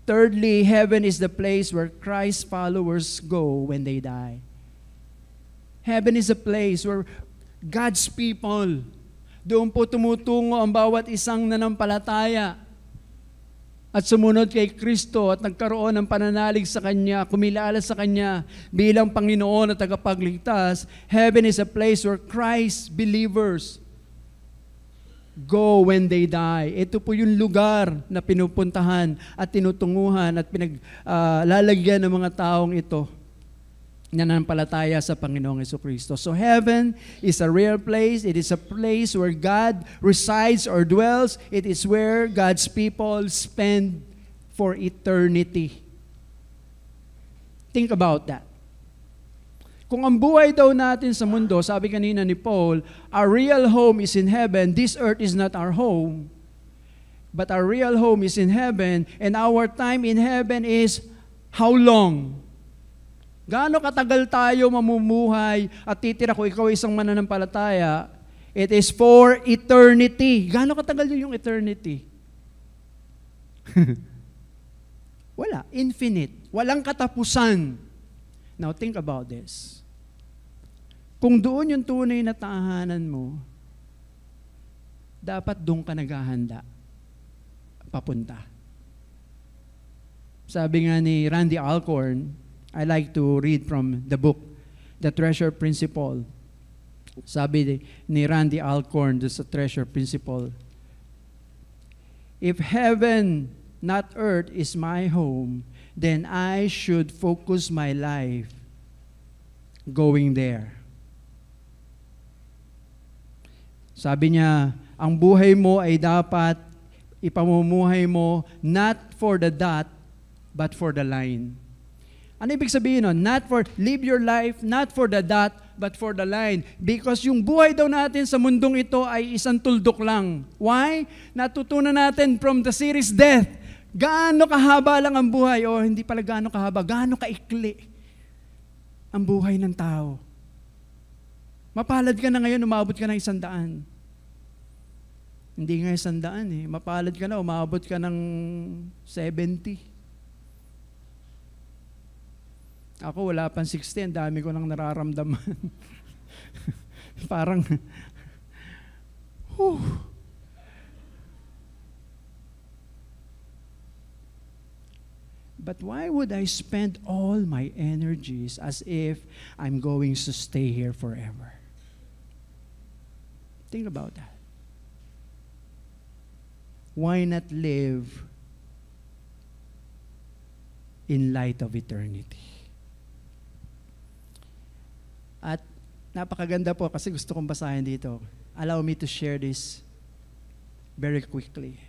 Thirdly, heaven is the place where Christ's followers go when they die. Heaven is a place where God's people, doon po tumutungo ang bawat isang nanampalataya at sumunod kay Kristo at nagkaroon ng pananalig sa Kanya, kumilala sa Kanya bilang Panginoon at tagapagligtas. Heaven is a place where Christ's believers go when they die. Ito po yung lugar na pinupuntahan at tinutunguhan at pinaglalagyan ng mga taong ito na nanampalataya sa Panginoong Jesucristo. So heaven is a real place. It is a place where God resides or dwells. It is where God's people spend for eternity. Think about that. Kung ang buhay daw natin sa mundo, sabi kanina ni Paul, our real home is in heaven. This earth is not our home. But our real home is in heaven. And our time in heaven is how long? Gaano katagal tayo mamumuhay at titira kung ikaw isang mananampalataya? It is for eternity. Gaano katagal yung eternity? Wala. Infinite. Walang katapusan. Now think about this. Kung doon yung tunay na tahanan mo, dapat doon ka naghahanda. Papunta. Sabi nga ni Randy Alcorn, I like to read from the book the treasure principle. Sabi ni Randy Alcorn sa treasure principle, if heaven, not earth, is my home, then I should focus my life going there. Sabi niya, ang buhay mo ay dapat ipamumuhay mo not for the dot, but for the line. Ano ibig sabihin nun? Live your life not for the dot, but for the line. Because yung buhay daw natin sa mundong ito ay isang tuldok lang. Why? Natutunan natin from the series Death, gaano kahaba lang ang buhay, o hindi pala gaano kahaba, gaano kaikli ang buhay ng tao. Mapalad ka na ngayon, umabot ka ng 100. Hindi nga 100 eh. Mapalad ka na, umabot ka ng 70. Ako wala pang 60, dami ko nang nararamdaman. Parang, But why would I spend all my energies as if I'm going to stay here forever? Think about that. Why not live in light of eternity? At napakaganda po kasi gusto kong basahin dito. Allow me to share this very quickly.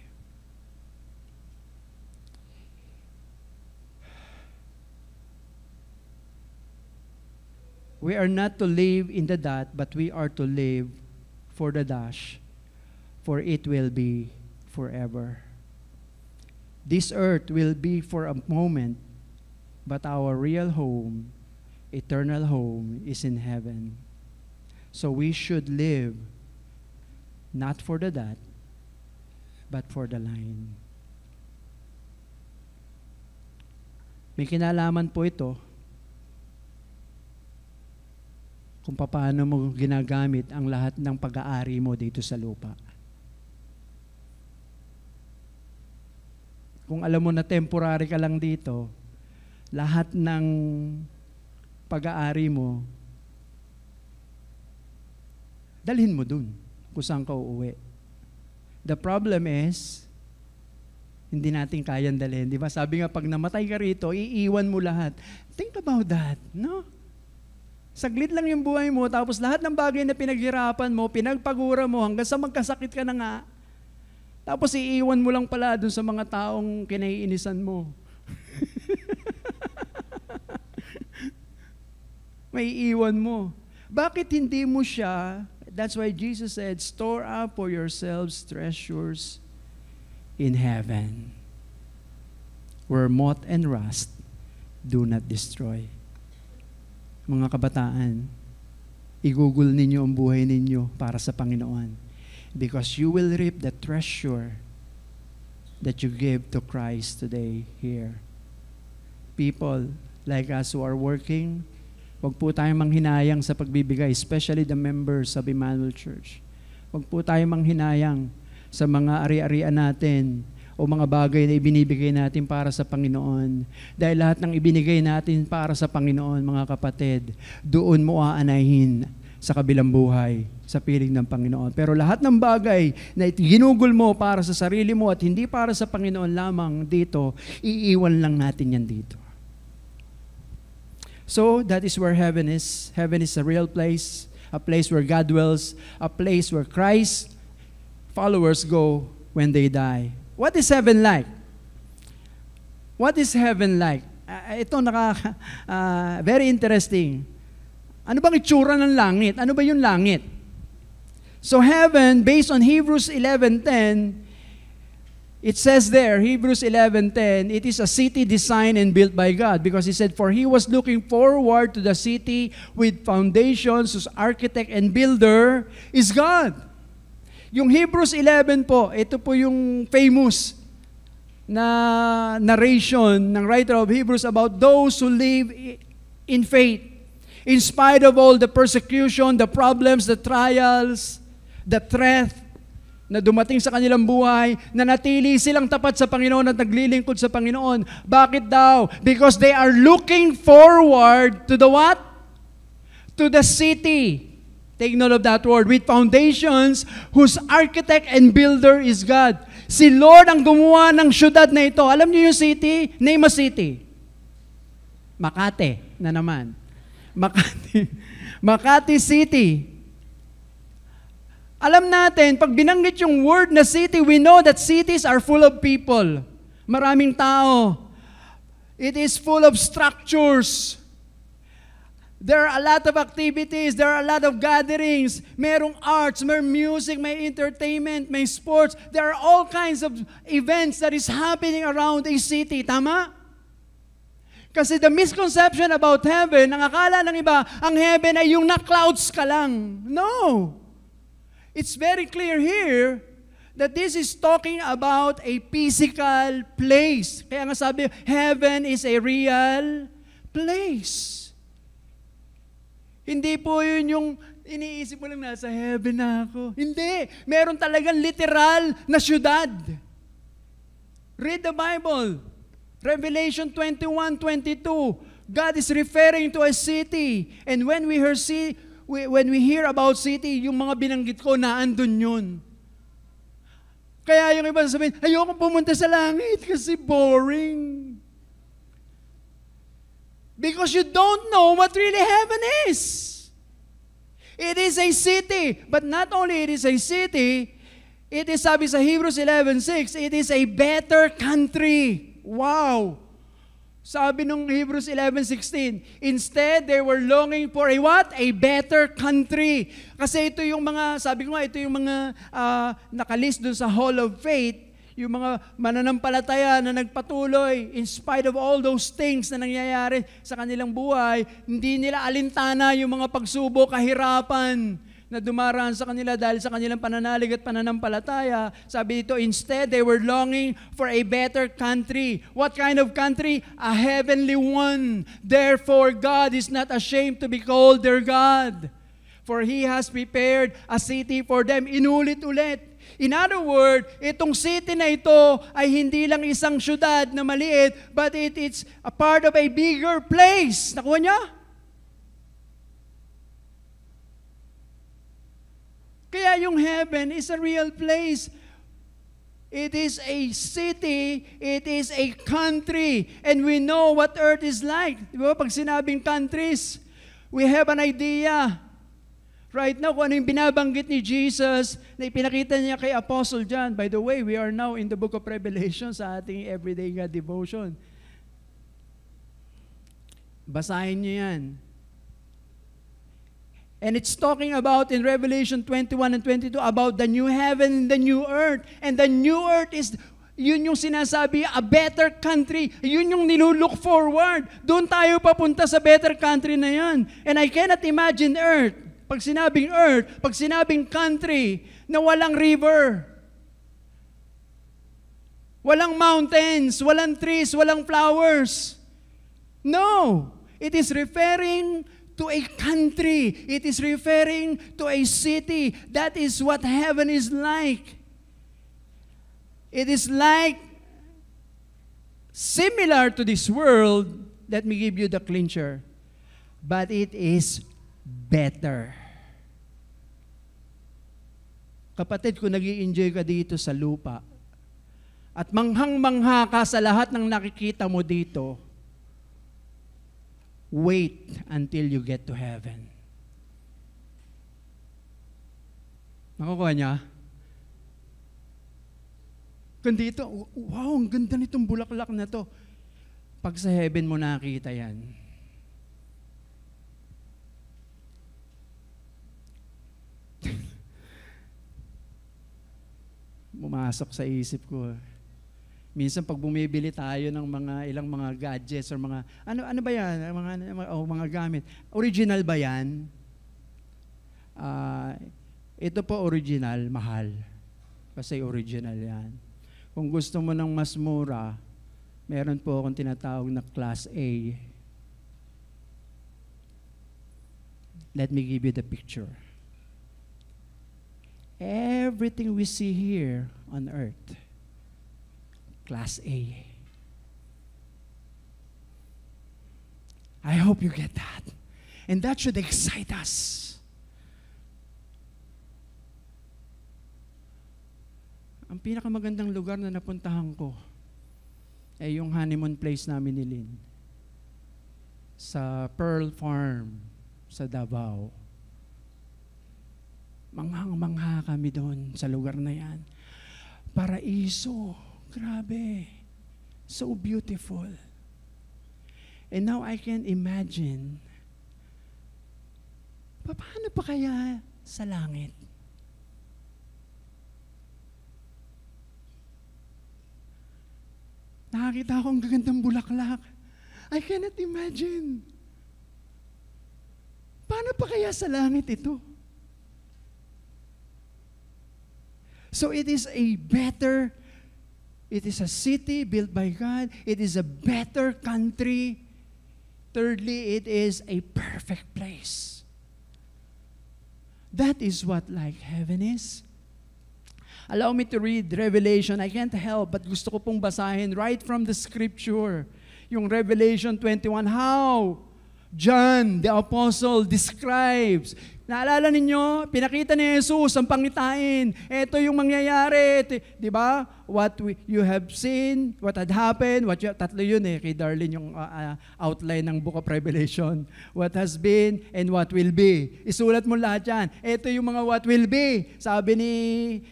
We are not to live in the dot, but we are to live for the dash, for it will be forever. This earth will be for a moment, but our real home, eternal home, is in heaven. So we should live not for the dot, but for the line. May kinalaman po ito kung paano mo ginagamit ang lahat ng pag-aari mo dito sa lupa. Kung alam mo na temporary ka lang dito, lahat ng pag-aari mo, dalhin mo dun kung saan ka uuwi. The problem is, hindi natin kayang dalhin. Di ba? Sabi nga, pag namatay ka rito, iiwan mo lahat. Think about that, no? Saglit lang yung buhay mo, tapos lahat ng bagay na pinaghirapan mo, pinagpagura mo, hanggang sa magkasakit ka na nga, tapos iiwan mo lang pala dun sa mga taong kinaiinisan mo. May iiwan mo. Bakit hindi mo siya, that's why Jesus said, store up for yourselves treasures in heaven, where moth and rust do not destroy. Mga kabataan, i-google ninyo ang buhay ninyo para sa Panginoon. Because you will reap the treasure that you give to Christ today here. People like us who are working, wag po tayong manghinayang sa pagbibigay, especially the members of Emmanuel Church. Wag po tayong manghinayang sa mga ari-arian natin o mga bagay na ibinibigay natin para sa Panginoon. Dahil lahat ng ibinigay natin para sa Panginoon, mga kapatid, doon mo aanahin sa kabilang buhay, sa piling ng Panginoon. Pero lahat ng bagay na ginugol mo para sa sarili mo at hindi para sa Panginoon lamang dito, iiwan lang natin yan dito. So, that is where heaven is. Heaven is a real place, a place where God dwells, a place where Christ followers go when they die. What is heaven like? What is heaven like? Ito very interesting. Ano bang itsura ng langit? Ano ba yung langit? So heaven, based on Hebrews 11:10, it says there, Hebrews 11:10, it is a city designed and built by God, because He said, for He was looking forward to the city with foundations, whose architect and builder is God. Yung Hebrews 11 po, ito po yung famous na narration ng writer of Hebrews about those who live in faith. In spite of all the persecution, the problems, the trials, the threat na dumating sa kanilang buhay, nanatili silang tapat sa Panginoon at naglilingkod sa Panginoon. Bakit daw? Because they are looking forward to the what? to the city. Take note of that word. With foundations, whose architect and builder is God. Si Lord ang gumawa ng syudad na ito. Alam niyo yung city? Name a city. Makati na naman. Makati. Makati City. Alam natin, pag binanggit yung word na city, we know that cities are full of people. Maraming tao. It is full of structures. There are a lot of activities, there are a lot of gatherings, merong arts, may music, may entertainment, may sports. There are all kinds of events that is happening around a city. Tama? Kasi the misconception about heaven, ang akala ng iba, ang heaven ay yung na-clouds ka lang. No! It's very clear here that this is talking about a physical place. Kaya nga sabi, heaven is a real place. Hindi po yun yung iniisip mo lang nasa heaven na ako. Hindi. Meron talagang literal na syudad. Read the Bible. Revelation 21:22. God is referring to a city. And when we hear about city, yung mga binanggit ko, naandun yun. Kaya yung iba sabihin, ayoko pumunta sa langit kasi boring. Because you don't know what really heaven is. It is a city. But not only it is a city, it is, sabi sa Hebrews 11:6, it is a better country. Wow! Sabi nung Hebrews 11:16, instead, they were longing for a what? A better country. Kasi ito yung mga, sabi ko nga, ito yung mga nakalist dun sa Hall of Faith, yung mga mananampalataya na nagpatuloy in spite of all those things na nangyayari sa kanilang buhay, hindi nila alintana yung mga pagsubok, kahirapan na dumaraan sa kanila dahil sa kanilang pananalig at pananampalataya. Sabi dito, instead, they were longing for a better country. What kind of country? A heavenly one. Therefore, God is not ashamed to be called their God. For He has prepared a city for them. Inulit-ulit. In other words, itong city na ito ay hindi lang isang syudad na maliit, but it's a part of a bigger place. Nakuha niya? Kaya yung heaven is a real place. It is a city, it is a country, and we know what earth is like. Di ba? Pag sinabing countries, we have an idea. Right now, kung ano yung binabanggit ni Jesus na ipinakita niya kay Apostle John. By the way, we are now in the book of Revelation sa ating everyday God devotion. Basahin niyo yan. And it's talking about in Revelation 21 and 22 about the new heaven and the new earth. And the new earth is, yun yung sinasabi, a better country. Yun yung nilulook forward. Doon tayo papunta sa better country na yan. And I cannot imagine earth. Pag sinabing earth, pag sinabing country, na walang river, walang mountains, walang trees, walang flowers. No! It is referring to a country. It is referring to a city. That is what heaven is like. It is like, similar to this world, let me give you the clincher, but it is better. Kapatid, kung nag-i-enjoy ka dito sa lupa at manghang-mangha ka sa lahat ng nakikita mo dito, wait until you get to heaven. Nakukuha niya? Kung dito, wow, ang ganda nitong bulaklak na to. Pag sa heaven mo nakita yan, pumasok sa isip ko. Minsan pag bumibili tayo ng ilang mga gadgets or mga ano ba yan? Mga gamit. Original ba yan? Ito po original, mahal. Kasi original yan. Kung gusto mo ng mas mura, meron po akong tinatawag na Class A. Let me give you the picture. Everything we see here on earth, Class A. I hope you get that. And that should excite us. Ang pinakamagandang lugar na napuntahan ko ay yung honeymoon place namin ni Lynn sa Pearl Farm sa Davao. Manghang-mangha kami doon sa lugar na yan. Paraiso. Grabe. So beautiful. And now I can imagine, paano pa kaya sa langit? Nakakita akong gagandang bulaklak. I cannot imagine. Paano pa kaya sa langit ito? So it is a city built by God. It is a better country. Thirdly, it is a perfect place. That is what like heaven is. Allow me to read Revelation. I can't help but gusto ko pong basahin right from the scripture. Yung Revelation 21, how John the Apostle describes. Naalala ninyo, pinakita ni Jesus ang pangitain. Ito yung mangyayari. Di ba? You have seen, what had happened, tatlo yun kay Darlene yung outline ng Book of Revelation. What has been and what will be. Isulat mo lahat yan. Ito yung mga what will be. Sabi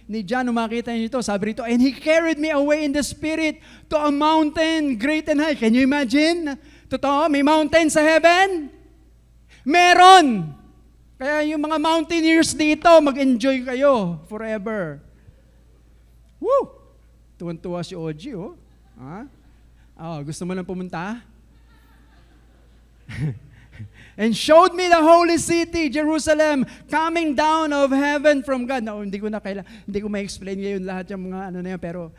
ni John, umakita niyo ito, sabi rito, and he carried me away in the spirit to a mountain great and high. Can you imagine? Totoo, may mountain sa heaven? Meron! Kaya yung mga mountaineers dito, mag-enjoy kayo forever. Woo! Tuwan-tuwa si Oji, oh. Gusto mo lang pumunta? And showed me the holy city, Jerusalem, coming down of heaven from God. No, hindi ko ma-explain ngayon lahat yung mga na yan, pero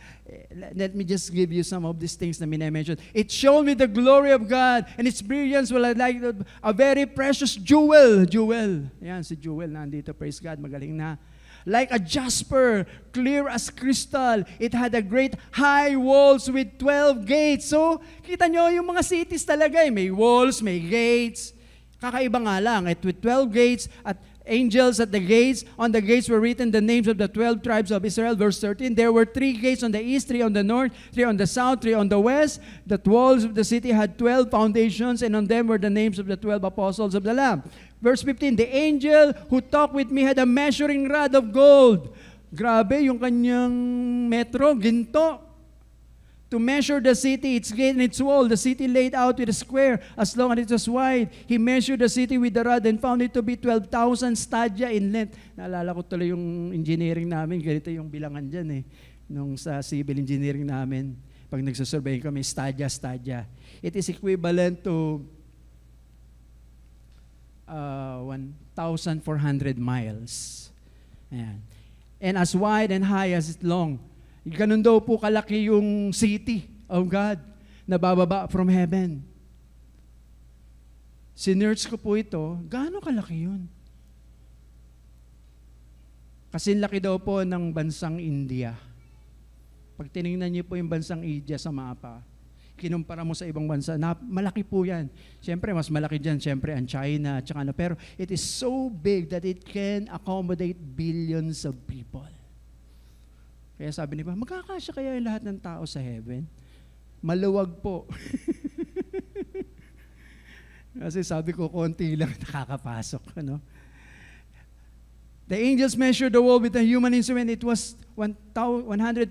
let me just give you some of these things na minamention. It showed me the glory of God, and its brilliance was like a very precious jewel. Jewel. Yan, si Jewel nandito, praise God, magaling na. Like a jasper, clear as crystal. It had a great high walls with 12 gates. So, kita nyo, yung mga cities talaga, may walls, may gates. Kakaiba nga lang, with 12 gates, at angels at the gates. On the gates were written the names of the 12 tribes of Israel. Verse 13, there were 3 gates on the east, 3 on the north, 3 on the south, 3 on the west. The walls of the city had 12 foundations, and on them were the names of the 12 apostles of the Lamb. Verse 15, the angel who talked with me had a measuring rod of gold. Grabe, yung kanyang metro, ginto. To measure the city, its gate and its wall, the city laid out with a square as long as it was wide. He measured the city with the rod and found it to be 12,000 stadia in length. Naalala ko tuloy yung engineering namin, ganito yung bilangan dyan nung sa civil engineering namin. Pag nagsasurvey kami, stadia. It is equivalent to 1,400 miles. Ayan. And as wide and high as it long. Ganun daw po kalaki yung city of God na bababa from heaven. Sinerch ko po ito, gaano kalaki yun? Kasi laki daw po ng bansang India. Pag tinignan niyo po yung bansang India sa mapa, kinumpara mo sa ibang bansa, malaki po yan. Siyempre, mas malaki dyan, siyempre, ang China, tsaka pero it is so big that it can accommodate billions of people. Kaya sabi niya, magkakasya kaya yung lahat ng tao sa heaven? Maluwag po. Kasi sabi ko, konti lang nakakapasok. The angels measured the wall with a human instrument. It was 144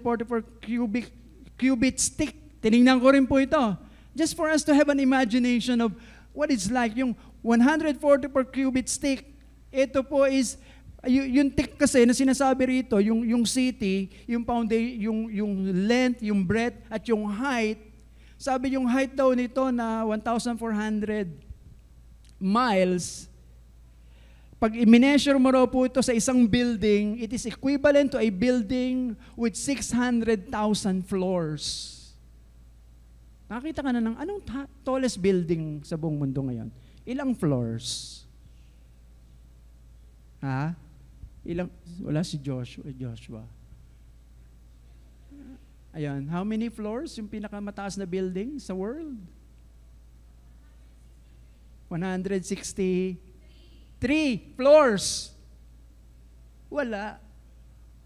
cubits thick. Tinignan ko rin po ito. Just for us to have an imagination of what it's like. Yung 144 cubits thick, ito po is yung thick kasi na sinasabi rito, yung city, yung yung length, yung breadth, at yung height. Sabi yung height daw nito na 1,400 miles. Pag i-measure mo raw po ito sa isang building, it is equivalent to a building with 600,000 floors. Nakita ka na ng anong tallest building sa buong mundo ngayon? Ilang floors? Ha? Wala si Joshua. Ayan. How many floors yung pinakamataas na building sa world? 163 floors. Wala.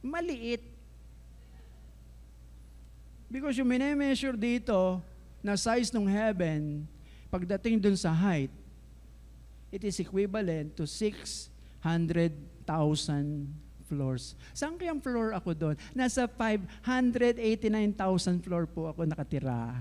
Maliit. Because yung minemeasure dito na size ng heaven, pagdating dun sa height, it is equivalent to 600,000 floors. Saan kayang floor ako doon? Nasa 589,000 floor po ako nakatira.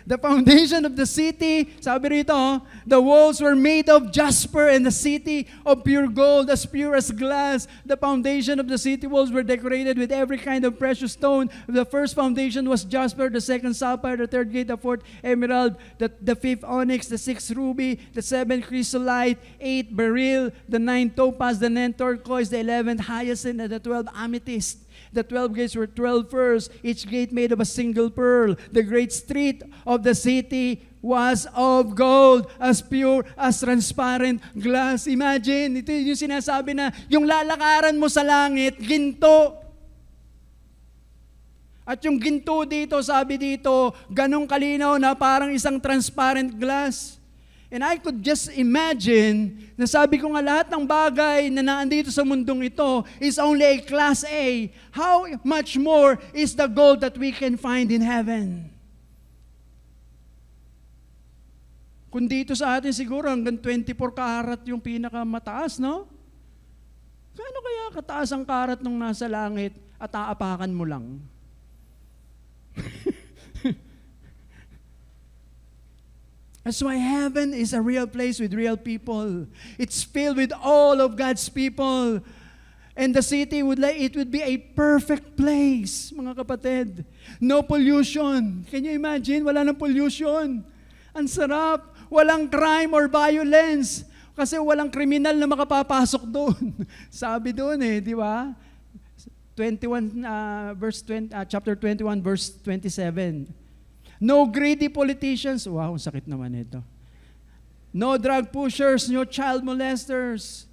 The foundation of the city, sabi rito, the walls were made of jasper and the city of pure gold, as pure as glass. The foundation of the city walls were decorated with every kind of precious stone. The first foundation was jasper, the second sapphire, the third gate, the fourth emerald, the fifth onyx, the sixth ruby, the seventh chrysolite, eighth beryl, the ninth topaz, the ninth turquoise, the 11th hyacinth, and the 12th amethyst. The 12 gates were 12 pearls, each gate made of a single pearl. The great street of the city was of gold, as pure as transparent glass. Imagine, ito yung sinasabi na yung lalakaran mo sa langit, ginto. At yung ginto dito, sabi dito, ganong kalinaw na parang isang transparent glass. And I could just imagine, na sabi ko nga lahat ng bagay na naandito sa mundong ito is only a class A. How much more is the gold that we can find in heaven? Kung dito sa atin siguro hanggang 24 karat yung pinakamataas, no? Gaano kaya kataas ang karat nung nasa langit at aapakan mo lang? That's why heaven is a real place with real people. It's filled with all of God's people. And the city would be a perfect place, mga kapatid. No pollution. Can you imagine? Wala nang pollution. Ang sarap. Walang crime or violence. Kasi walang kriminal na makapapasok doon. Sabi doon di ba? 21 chapter 21 verse 27. No greedy politicians. Wow, sakit naman ito. No drug pushers, no child molesters.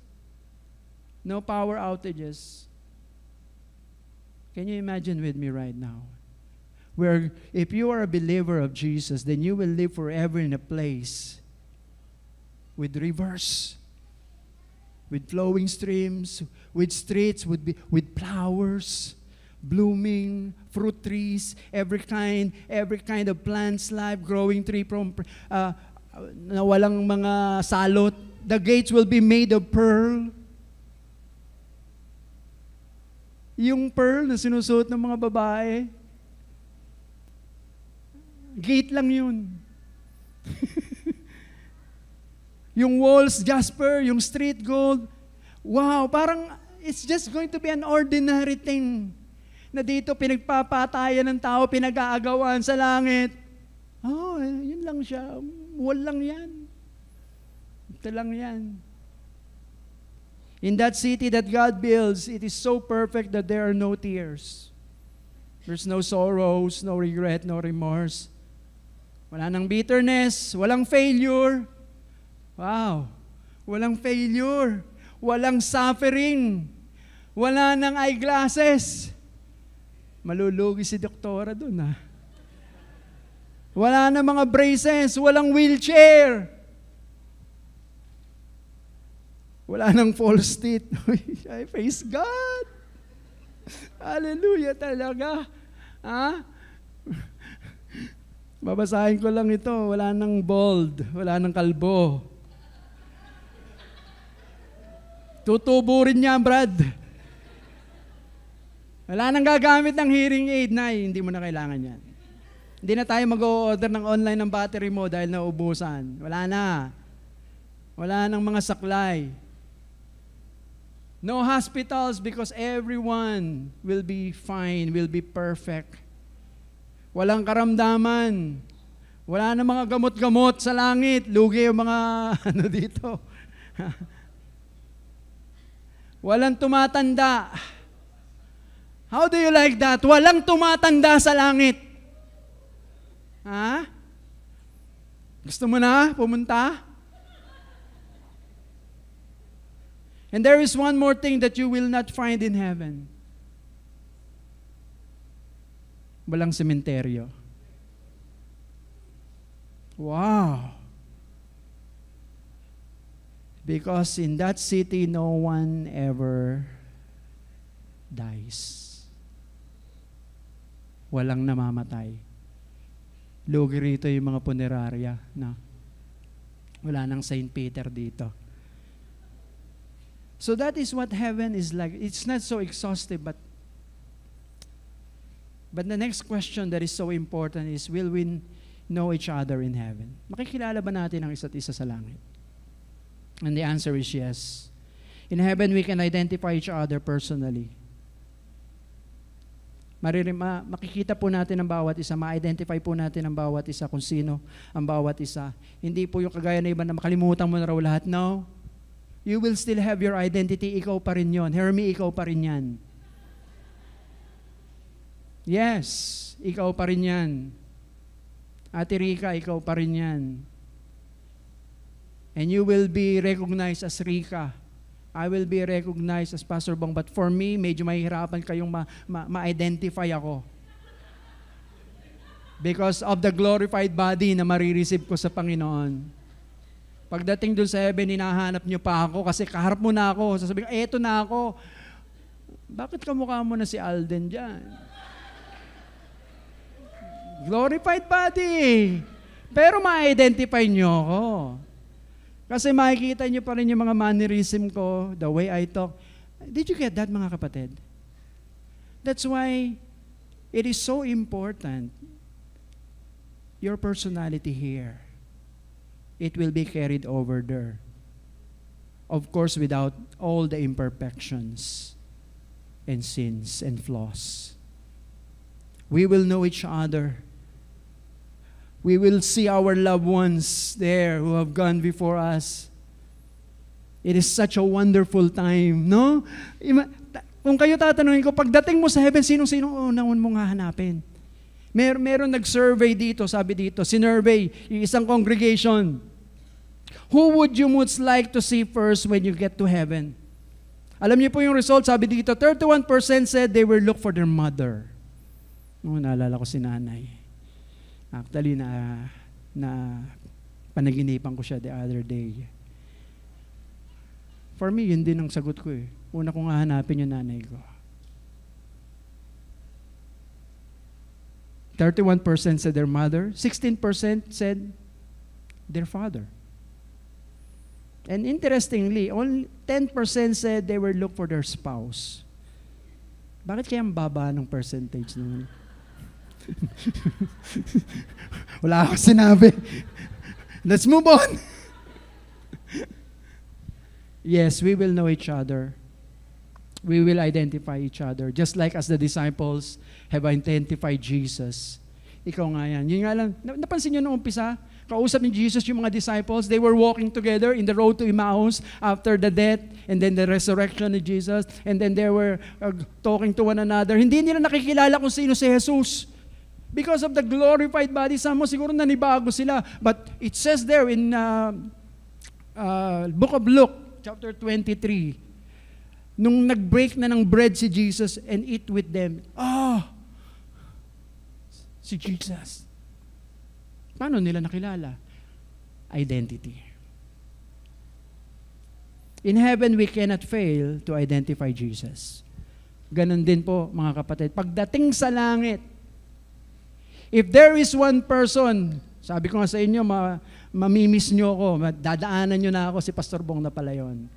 No power outages. Can you imagine with me right now? Where if you are a believer of Jesus, then you will live forever in a place with rivers, with flowing streams, with streets, with flowers, blooming, fruit trees, every kind of plants, life, growing tree from na walang mga salot. The gates will be made of pearl. Yung pearl na sinusuot ng mga babae, gate lang yun. Yung walls, jasper, yung street gold. Wow, parang it's just going to be an ordinary thing. Na dito pinagpapatayan ng tao, pinag-aagawan sa langit. Oh, yun lang siya. Walang yan. Ito lang yan. In that city that God builds, it is so perfect that there are no tears. There's no sorrows, no regret, no remorse. Wala nang bitterness, walang failure. Wow. Walang failure. Walang suffering. Wala nang eyeglasses. Malulugi si doktora dun, ha? Wala na mga braces, walang wheelchair. Wala nang false teeth. I praise God. Hallelujah talaga. Ha? Babasahin ko lang ito. Wala nang bald, wala nang kalbo. Tutubo rin niya, Brad. Wala nang gagamit ng hearing aid, Nay. Hindi mo na kailangan yan. Hindi na tayo mag-o-order ng online ng battery mo dahil naubusan. Wala na. Wala nang mga saklay. No hospitals because everyone will be fine, will be perfect. Walang karamdaman. Wala na mga gamot-gamot sa langit. Lugi yung mga dito. Walang tumatanda. How do you like that? Walang tumatanda sa langit. Ha? Gusto mo na pumunta? And there is one more thing that you will not find in heaven. Walang sementeryo. Wow. Because in that city, no one ever dies. Walang namamatay. Lugi rito yung mga punerarya na wala nang St. Peter dito. So that is what heaven is like. It's not so exhaustive, but the next question that is so important is, will we know each other in heaven? Makikilala ba natin ang isa't isa sa langit? And the answer is yes. In heaven, we can identify each other personally. Makikita po natin ang bawat isa, ma-identify po natin ang bawat isa kung sino ang bawat isa. Hindi po yung kagaya na iba na makalimutan mo na raw lahat. No. You will still have your identity. Ikaw pa rin yun. Hermie, ikaw pa rin yan. Yes, ikaw pa rin yan. Ate Rica, ikaw pa rin yan. And you will be recognized as Rica. I will be recognized as Pastor Bong. But for me, medyo mahihirapan kayong ma-identify ako. Because of the glorified body na marireceive ko sa Panginoon. Pagdating dun sa heaven, hinahanap nyo pa ako kasi kaharap mo na ako. Sasabihin, eto na ako. Bakit kamukha mo na si Alden dyan? Glorified body. Pero ma-identify nyo ako. Kasi makikita nyo pa rin yung mga mannerism ko, the way I talk. Did you get that, mga kapatid? That's why it is so important, your personality here. It will be carried over there. Of course, without all the imperfections and sins and flaws. We will know each other. We will see our loved ones there who have gone before us. It is such a wonderful time, no? Kung kayo tatanungin ko, pagdating mo sa heaven, sinong unang mong hahanapin? Meron nag-survey dito, sabi dito, sinurvey yung isang congregation. Who would you most like to see first when you get to heaven? Alam niyo po yung result, sabi dito, 31% said they will look for their mother. Naalala ko si nanay. Actually, na panaginipan ko siya the other day. For me, yun din ang sagot ko eh. Una kong hahanapin yung nanay ko. 31% said their mother. 16% said their father. And interestingly, only 10% said they will look for their spouse. Bakit kaya ang baba ng percentage naman? Wala akong sinabi. Let's move on. Yes, we will know each other. We will identify each other. Just like as the disciples have identified Jesus. Ikaw nga yan. Yun nga lang. Napansin nyo noong umpisa? Kausap ni Jesus yung mga disciples. They were walking together in the road to Emmaus after the death and then the resurrection of Jesus. And then they were talking to one another. Hindi nila nakikilala kung sino si Jesus. Because of the glorified body, some siguro nanibago sila. But it says there in Book of Luke, chapter 23, nung nag-break na ng bread si Jesus and eat with them, si Jesus. Paano nila nakilala? Identity. In heaven, we cannot fail to identify Jesus. Ganon din po, mga kapatid. Pagdating sa langit, if there is one person, sabi ko nga sa inyo, mamimiss nyo ako, dadaanan nyo na ako, si Pastor Bong na pala yun.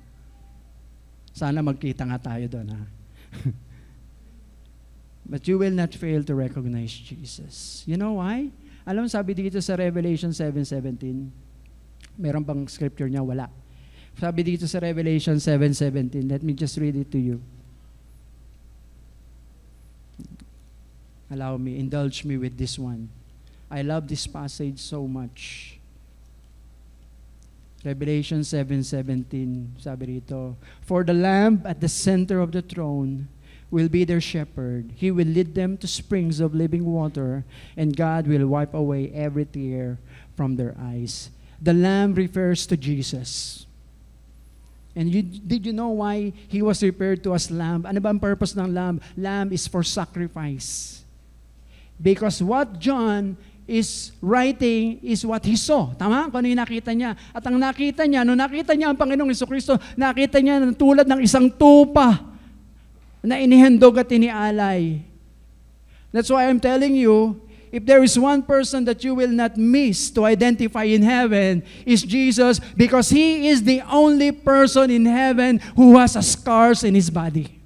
Sana magkita nga tayo doon, ha? But you will not fail to recognize Jesus. You know why? Alam, sabi dito sa Revelation 7:17, meron bang scripture niya? Wala. Sabi dito sa Revelation 7:17, let me just read it to you. Allow me, indulge me with this one. I love this passage so much. Revelation 7:17, sabi rito, for the Lamb at the center of the throne will be their shepherd. He will lead them to springs of living water, and God will wipe away every tear from their eyes. The Lamb refers to Jesus. And did you know why He was referred to as Lamb? Ano ba ang purpose ng Lamb? Lamb is for sacrifice. Because what John is writing is what he saw. Tama? Kung ano yung nakita niya. At ang nakita niya, nung nakita niya ang Panginoong Jesucristo, nakita niya na tulad ng isang tupa na inihandog at inialay. That's why I'm telling you, if there is one person that you will not miss to identify in heaven, is Jesus, because He is the only person in heaven who has a scars in His body.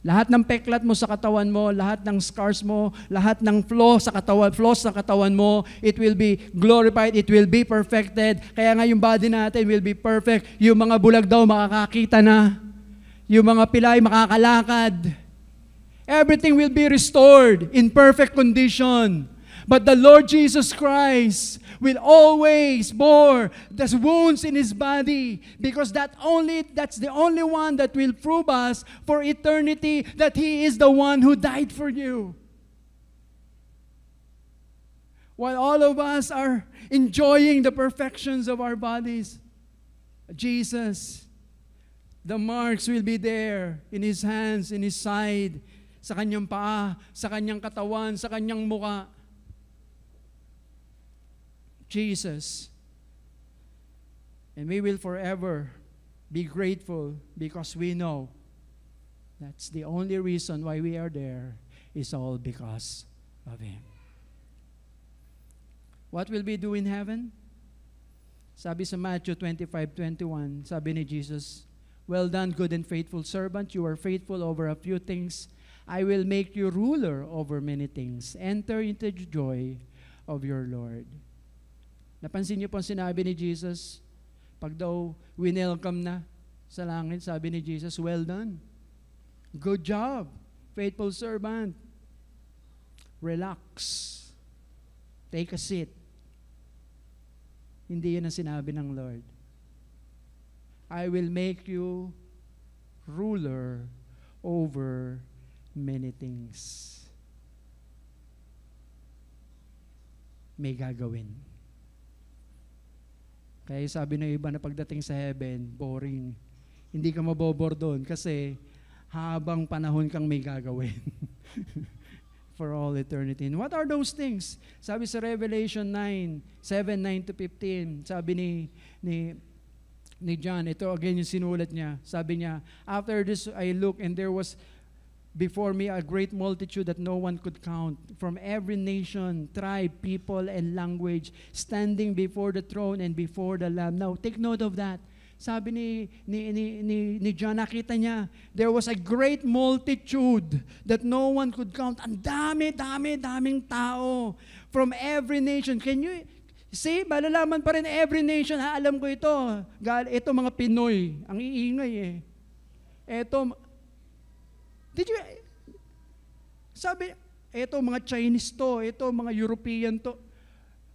Lahat ng peklat mo sa katawan mo, lahat ng scars mo, lahat ng flaws sa katawan mo, it will be glorified, it will be perfected. Kaya nga yung body natin will be perfect. Yung mga bulag daw makakakita na. Yung mga pilay makakalakad. Everything will be restored in perfect condition. But the Lord Jesus Christ will always bore the wounds in His body, because that's the only one that will prove us for eternity that He is the one who died for you. While all of us are enjoying the perfections of our bodies, Jesus, the marks will be there in His hands, in His side, sa kanyang paa, sa kanyang katawan, sa kanyang muka. Jesus. And we will forever be grateful because we know that's the only reason why we are there is all because of Him. What will we do in heaven? Sabi sa Matthew 25:21, sabi ni Jesus, "Well done, good and faithful servant. You are faithful over a few things. I will make you ruler over many things. Enter into the joy of your Lord." Napansin niyo po ang sinabi ni Jesus? Pag daw winelcome na sa langit, sabi ni Jesus, "Well done. Good job, faithful servant. Relax. Take a seat." Hindi yun ang sinabi ng Lord. "I will make you ruler over many things." May gagawin. Kaya sabi ng iba na pagdating sa heaven, boring. Hindi ka mabobor doon kasi habang panahon kang may gagawin. For all eternity. And what are those things? Sabi sa Revelation 9:7-9-15, sabi ni John, ito again yung sinulat niya, sabi niya, "After this I looked, and there was before me a great multitude that no one could count, from every nation, tribe, people, and language, standing before the throne and before the Lamb." Now, take note of that. Sabi ni John, nakita niya, there was a great multitude that no one could count. Ang daming tao from every nation. Can you see? Malalaman pa rin every nation. Alam ko ito. Ito mga Pinoy. Ang iingay eh. Sabi, ito mga Chinese to, ito mga European to.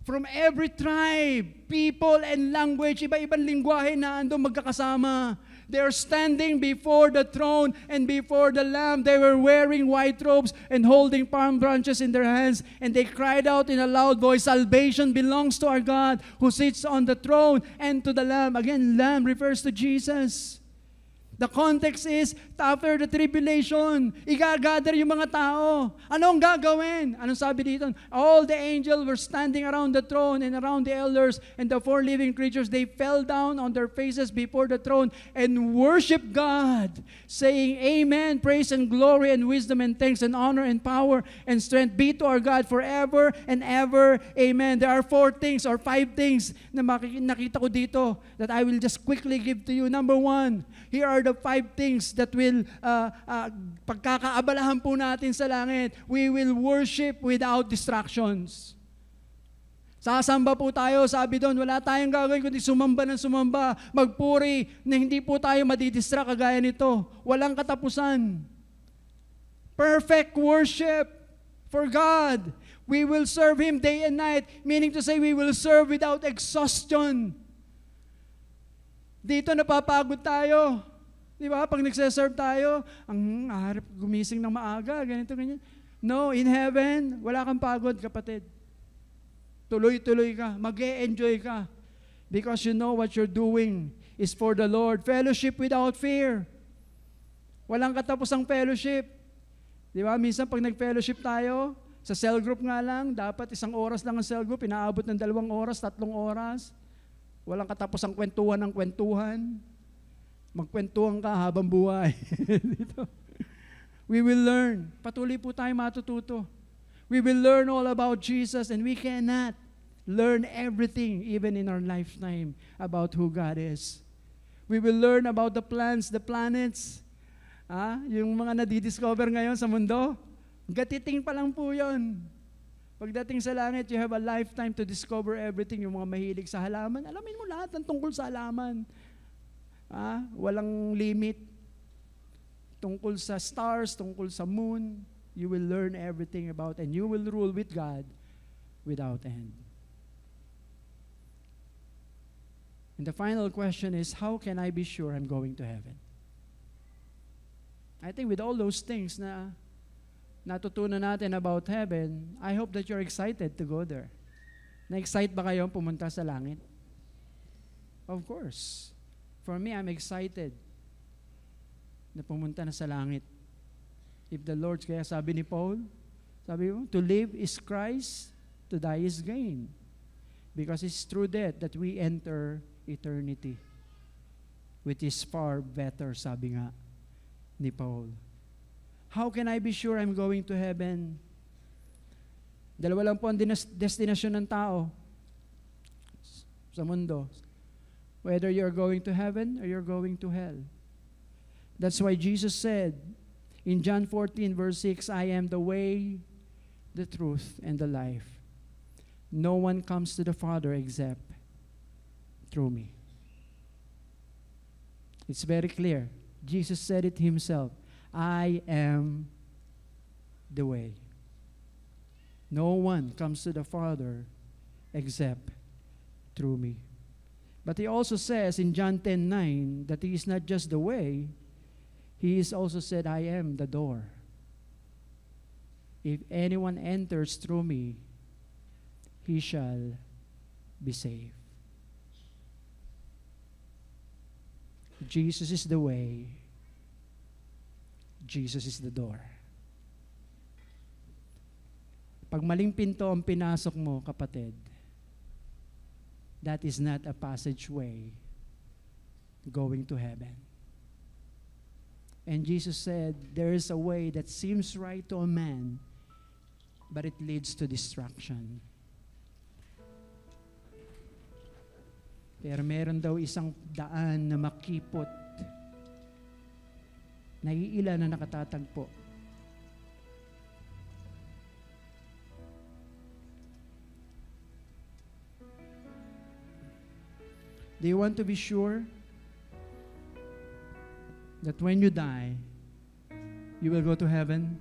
From every tribe, people, and language, iba-ibang lingwahe na andong magkakasama. They are standing before the throne and before the Lamb. They were wearing white robes and holding palm branches in their hands. And they cried out in a loud voice, "Salvation belongs to our God who sits on the throne and to the Lamb." Again, Lamb refers to Jesus. The context is, after the tribulation, igagather yung mga tao. Anong gagawin? Anong sabi dito? All the angels were standing around the throne and around the elders and the four living creatures. They fell down on their faces before the throne and worshiped God, saying, "Amen, praise and glory and wisdom and thanks and honor and power and strength be to our God forever and ever. Amen." There are 4 things or 5 things na nakita ko dito that I will just quickly give to you. Number 1, here are the 5 things that will pagkakaabalahan po natin sa langit. We will worship without distractions. Sasamba po tayo, sabi doon, wala tayong gagawin kundi sumamba ng sumamba, magpuri, na hindi po tayo madidistract kagaya nito. Walang katapusan. Perfect worship for God. We will serve Him day and night, meaning to say we will serve without exhaustion. Dito napapagod tayo. Di ba? Pag nagseserve tayo, ang harap gumising ng maaga, ganito, ganyan. No, in heaven, wala kang pagod, kapatid. Tuloy-tuloy ka, mag-e-enjoy ka. Because you know what you're doing is for the Lord. Fellowship without fear. Walang katapusang fellowship. Di ba? Minsan pag nag-fellowship tayo, sa cell group nga lang, dapat 1 oras lang ang cell group, inaabot ng 2 oras, 3 oras. Walang katapos ang kwentuhan ng kwentuhan. Magkwentuhan ka habang buhay. Dito. We will learn. Patuloy po tayo matututo. We will learn all about Jesus and we cannot learn everything even in our lifetime about who God is. We will learn about the plants, the planets, yung mga nadidiscover ngayon sa mundo. Gatiting pa lang po yun. Pagdating sa langit, you have a lifetime to discover everything. Yung mga mahilig sa halaman, alamin mo lahat ng tungkol sa halaman. Walang limit. Tungkol sa stars, tungkol sa moon, you will learn everything about and you will rule with God without end. And the final question is, how can I be sure I'm going to heaven? I think with all those things na natutunan natin about heaven, I hope that you're excited to go there. Na-excite ba kayo pumunta sa langit? Of course. For me, I'm excited na pumunta na sa langit. If the Lord, kaya sabi ni Paul, sabi mo, to live is Christ, to die is gain. Because it's through death that we enter eternity, which is far better, sabi nga ni Paul. How can I be sure I'm going to heaven? Dalawa lang po ang destinasyon ng tao sa mundo. Whether you're going to heaven or you're going to hell. That's why Jesus said in John 14 verse 6, I am the way, the truth, and the life. No one comes to the Father except through me. It's very clear. Jesus said it himself. I am the way. No one comes to the Father except through me. But he also says in John 10:9 that he is not just the way, he is also said, I am the door. If anyone enters through me, he shall be saved. Jesus is the way. Jesus is the door. Pag maling pinto ang pinasok mo, kapatid, that is not a passageway going to heaven. And Jesus said, there is a way that seems right to a man, but it leads to destruction. Pero meron daw isang daan na makipot, naiila na nakatatagpo. Do you want to be sure that when you die, you will go to heaven?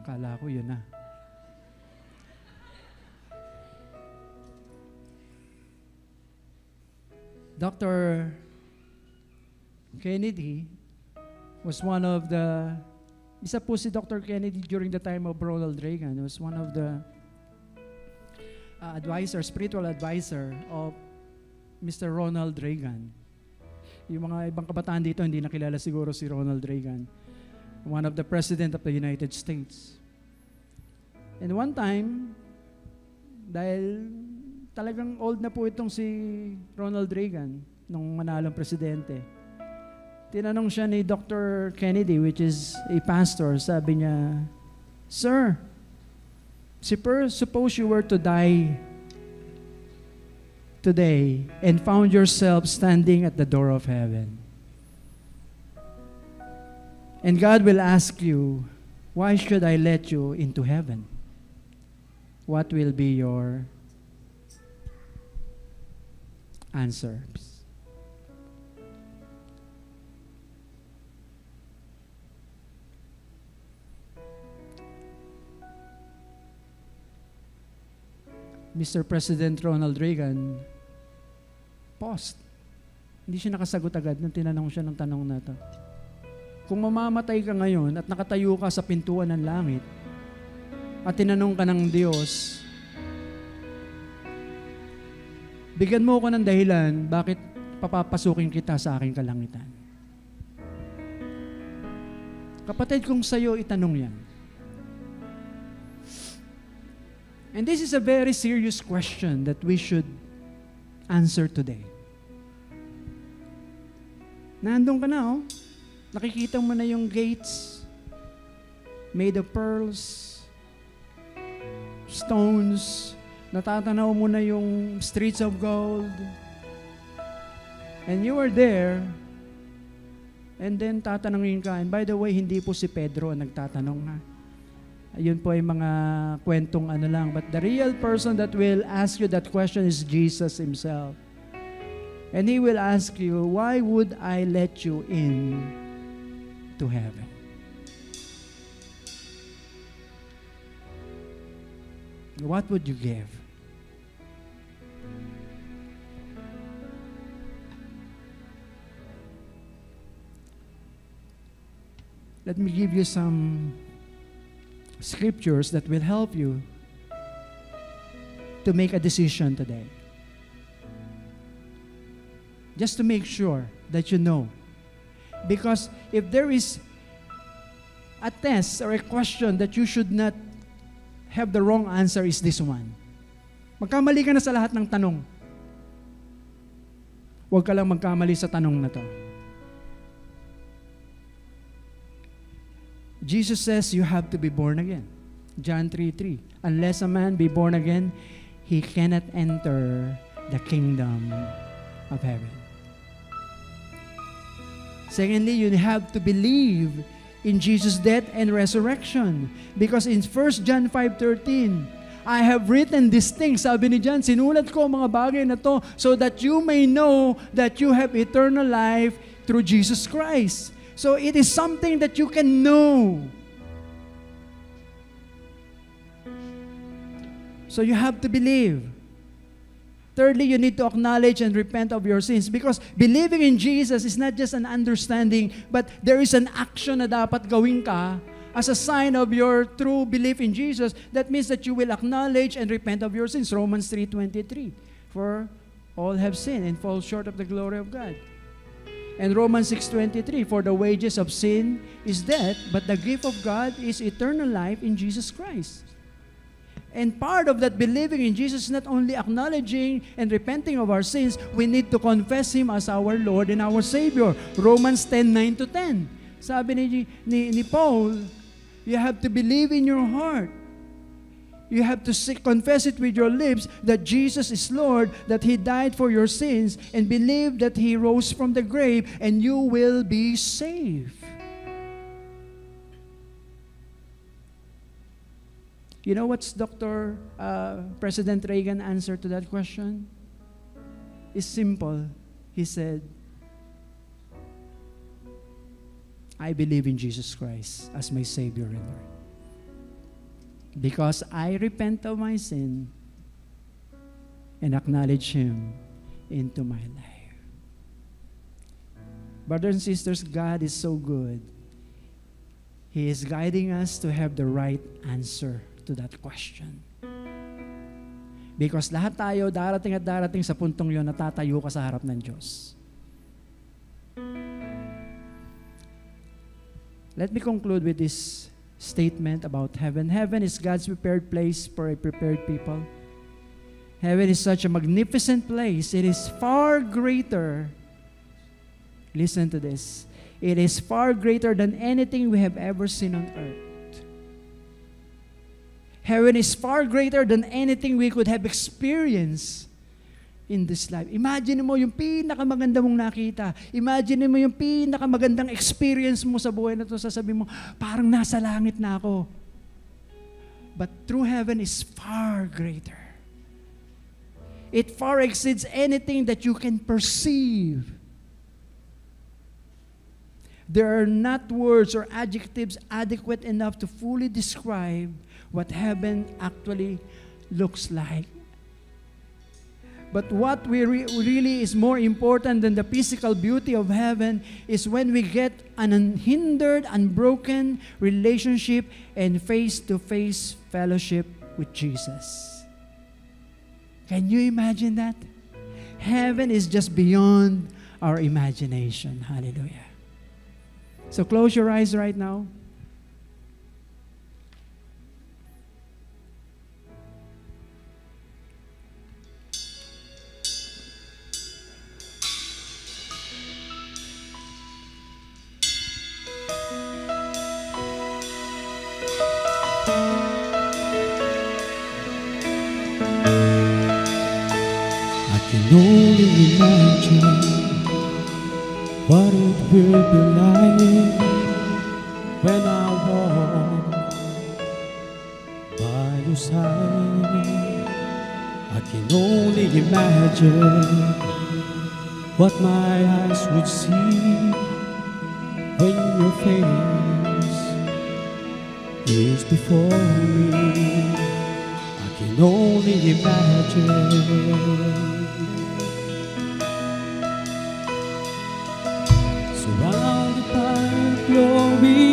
Kala ko yun na. Dr. Kennedy was one of the, isa po si Dr. Kennedy during the time of Ronald Reagan, was one of the spiritual advisor of Mr. Ronald Reagan. Yung mga ibang kabataan dito hindi nakilala siguro si Ronald Reagan, one of the President of the United States. And one time, dahil talagang old na po itong si Ronald Reagan nung manalong presidente, tinanong siya ni Dr. Kennedy, which is a pastor, sabi niya, Sir, suppose you were to die today and found yourself standing at the door of heaven. And God will ask you, why should I let you into heaven? What will be your answer? Mr. President Ronald Reagan paused. Hindi siya nakasagot agad nung tinanong siya ng tanong na ito. Kung mamamatay ka ngayon at nakatayo ka sa pintuan ng langit at tinanong ka ng Diyos, Bigyan mo ako ng dahilan bakit papapasukin kita sa aking kalangitan. Kapatid, kung sa'yo itanong yan. And this is a very serious question that we should answer today. Nandun ka na, oh. Nakikita mo na yung gates made of pearls, stones, natatanaw mo na yung streets of gold. And you are there, and then tatanungin ka. And by the way, hindi po si Pedro ang nagtatanong, ha. Ayun po ay mga kwentong ano lang. But the real person that will ask you that question is Jesus Himself. And He will ask you, why would I let you in to heaven? What would you give? Let me give you some scriptures that will help you to make a decision today. Just to make sure that you know. Because if there is a test or a question that you should not have the wrong answer, is this one. Magkamali ka na sa lahat ng tanong. Huwag ka lang magkamali sa tanong na to. Jesus says you have to be born again. John 3:3. Unless a man be born again, he cannot enter the kingdom of heaven. Secondly, you have to believe in Jesus' death and resurrection. Because in 1 John 5:13, I have written these things, sabi ni John, sinulat ko ang mga bagay na to so that you may know that you have eternal life through Jesus Christ. So it is something that you can know. So you have to believe. Thirdly, you need to acknowledge and repent of your sins, because believing in Jesus is not just an understanding, but there is an action na dapat gawin ka as a sign of your true belief in Jesus. That means that you will acknowledge and repent of your sins. Romans 3:23. For all have sinned and fall short of the glory of God. And Romans 6:23. For the wages of sin is death, but the gift of God is eternal life in Jesus Christ. And part of that believing in Jesus is not only acknowledging and repenting of our sins, we need to confess Him as our Lord and our Savior. Romans 10:9-10. Sabi ni Paul, you have to believe in your heart. You have to confess it with your lips that Jesus is Lord, that He died for your sins, and believe that He rose from the grave, and you will be saved. You know what's President Reagan answer to that question? It's simple. He said, I believe in Jesus Christ as my Savior and Lord. Because I repent of my sin and acknowledge Him into my life. Brothers and sisters, God is so good. He is guiding us to have the right answer to that question. Because lahat tayo, darating at darating sa puntong yon, natatayo ka sa harap ng Diyos. Let me conclude with this statement about heaven. Heaven is God's prepared place for a prepared people. Heaven is such a magnificent place. It is far greater. Listen to this. It is far greater than anything we have ever seen on earth. Heaven is far greater than anything we could have experienced in this life. Imagine mo yung pinakamaganda mong nakita. Imagine mo yung pinakamagandang experience mo sa buhay na ito. Sasabihin mo, parang nasa langit na ako. But true heaven is far greater. It far exceeds anything that you can perceive. There are not words or adjectives adequate enough to fully describe what heaven actually looks like. But what really is more important than the physical beauty of heaven is when we get an unhindered, unbroken relationship and face-to-face fellowship with Jesus. Can you imagine that? Heaven is just beyond our imagination. Hallelujah. So close your eyes right now. I can only imagine what it will be like when I walk by your side. I can only imagine what my eyes would see when your face is before me. I can only imagine. Surrounded by glory,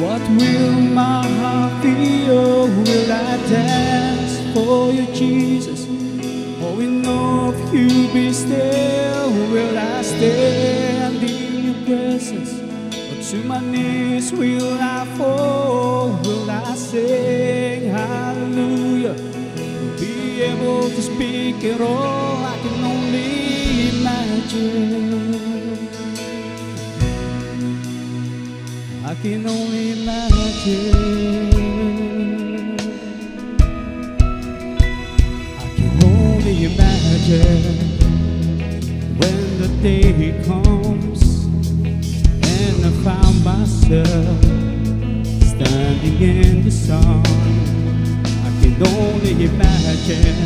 what will my heart feel? Will I dance for you, Jesus? Or in awe of you be still? Will I stand in your presence? Or to my knees will I fall? Will I sing hallelujah? Will be able to speak at all? I can only imagine. I can only imagine. I can only imagine when the day comes and I found myself standing in the sun. I can only imagine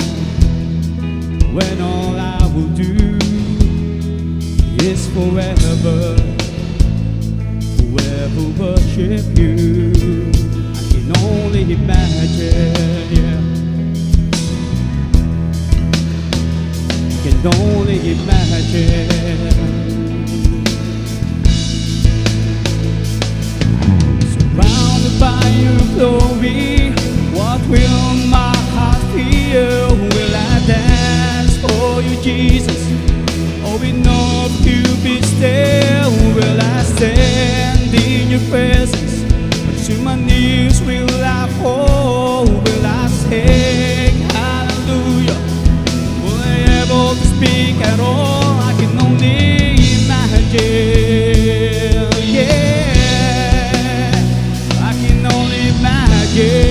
when all I will do is forever worship you. I can only imagine, yeah. I can only imagine. Surrounded by your glory, what will my heart feel? Will I dance for you, Jesus? Or in awe of you be still? Will I stand in your presence? Or to my knees will I fall? Will I sing hallelujah? Will I be able to speak at all? I can only imagine, yeah. I can only imagine.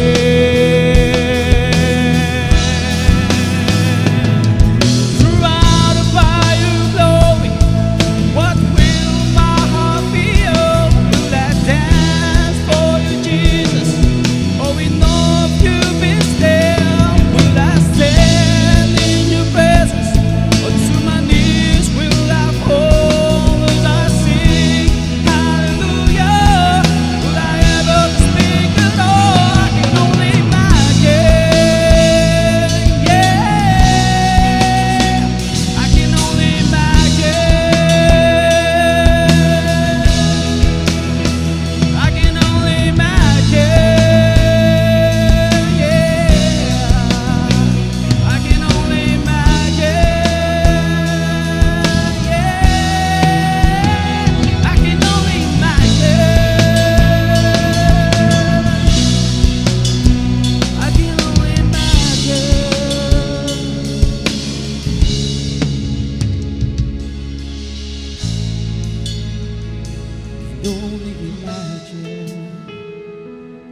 Only imagine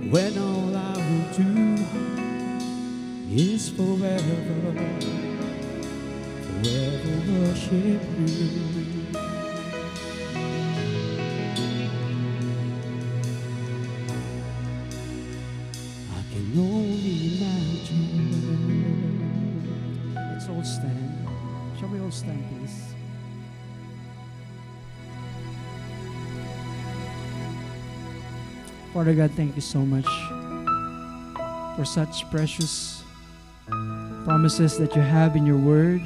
when all I will do is forever worship you. I can only imagine. Let's all stand. Shall we all stand, please? Father God, thank you so much for such precious promises that you have in your word,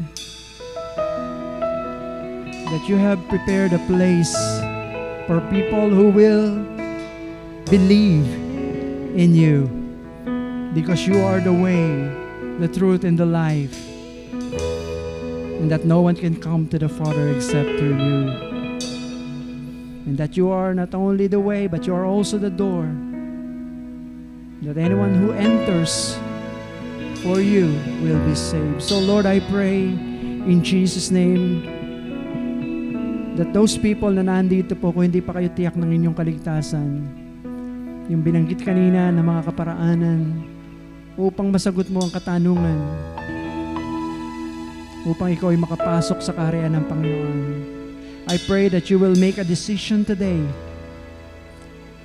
that you have prepared a place for people who will believe in you, because you are the way, the truth, and the life. and that no one can come to the Father except through you. And that you are not only the way, but you are also the door. That anyone who enters for you will be saved. So Lord, I pray in Jesus' name that those people na nandito po, kung hindi pa kayo tiyak ng inyong kaligtasan, yung binanggit kanina na mga kaparaanan, upang masagot mo ang katanungan, upang ikaw ay makapasok sa kaharian ng Panginoon. I pray that you will make a decision today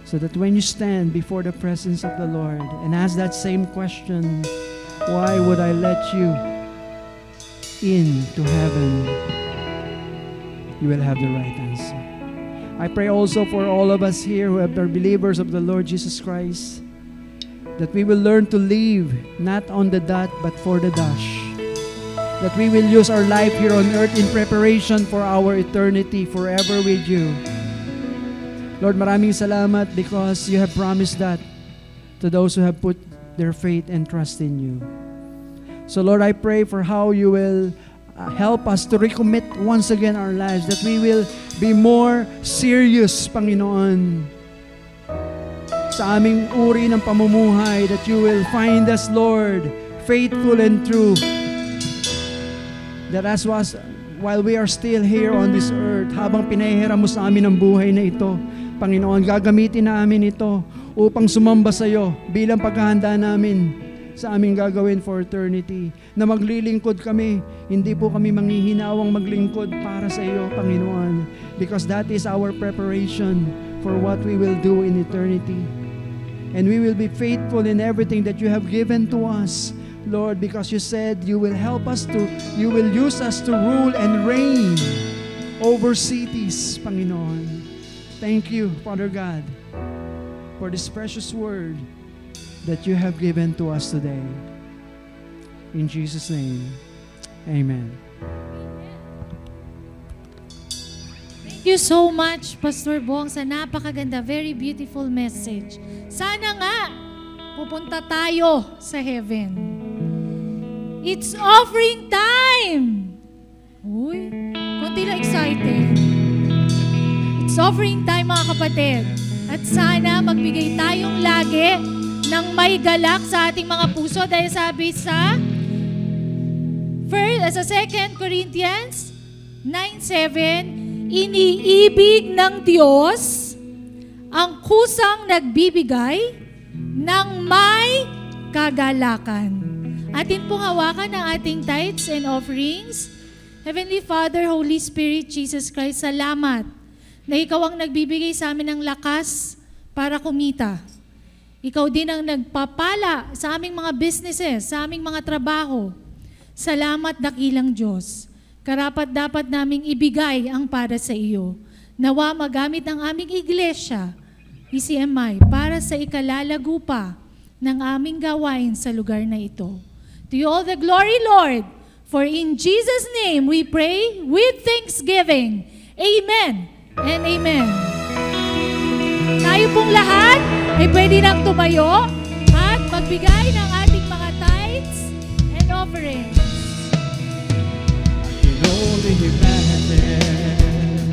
so that when you stand before the presence of the Lord and ask that same question, why would I let you into heaven? You will have the right answer. I pray also for all of us here who are believers of the Lord Jesus Christ, that we will learn to live not on the dot but for the dash. That we will use our life here on earth in preparation for our eternity forever with you. Lord, maraming salamat because you have promised that to those who have put their faith and trust in you. So Lord, I pray for how you will help us to recommit once again our lives, that we will be more serious, Panginoon, sa aming uri ng pamumuhay, that you will find us, Lord, faithful and true. That as was, while we are still here on this earth, habang pinahihiram mo sa amin ang buhay na ito, Panginoon, gagamitin namin ito upang sumamba sa iyo bilang paghahanda namin sa aming gagawin for eternity. Na maglilingkod kami, hindi po kami manghihinawang maglingkod para sa iyo, Panginoon, because that is our preparation for what we will do in eternity. And we will be faithful in everything that you have given to us, Lord, because you said you will help us you will use us to rule and reign over cities, Panginoon. Thank you, Father God, for this precious word that you have given to us today. In Jesus' name, amen. Thank you so much, Pastor Bong, sa napakaganda, very beautiful message. Sana nga, pupunta tayo sa heaven. It's offering time! Uy, konti lang excited. It's offering time, mga kapatid. At sana magbigay tayong lagi ng may galak sa ating mga puso dahil sabi sa 2 Corinthians 9:7, iniibig ng Diyos ang kusang nagbibigay ng may kagalakan. Atin pong hawakan ang ating tithes and offerings. Heavenly Father, Holy Spirit, Jesus Christ, salamat na ikaw ang nagbibigay sa amin ng lakas para kumita. Ikaw din ang nagpapala sa aming mga businesses, sa aming mga trabaho. Salamat, dakilang Diyos. Karapat dapat naming ibigay ang para sa iyo. Nawa magamit ang aming iglesia, ECMI, para sa ikalalago pa ng aming gawain sa lugar na ito. To you all the glory, Lord, for in Jesus' name we pray with thanksgiving. Amen and amen. Tayo pong lahat ay pwede nang tumayo at magbigay ng ating mga tithes and offerings. I can only imagine,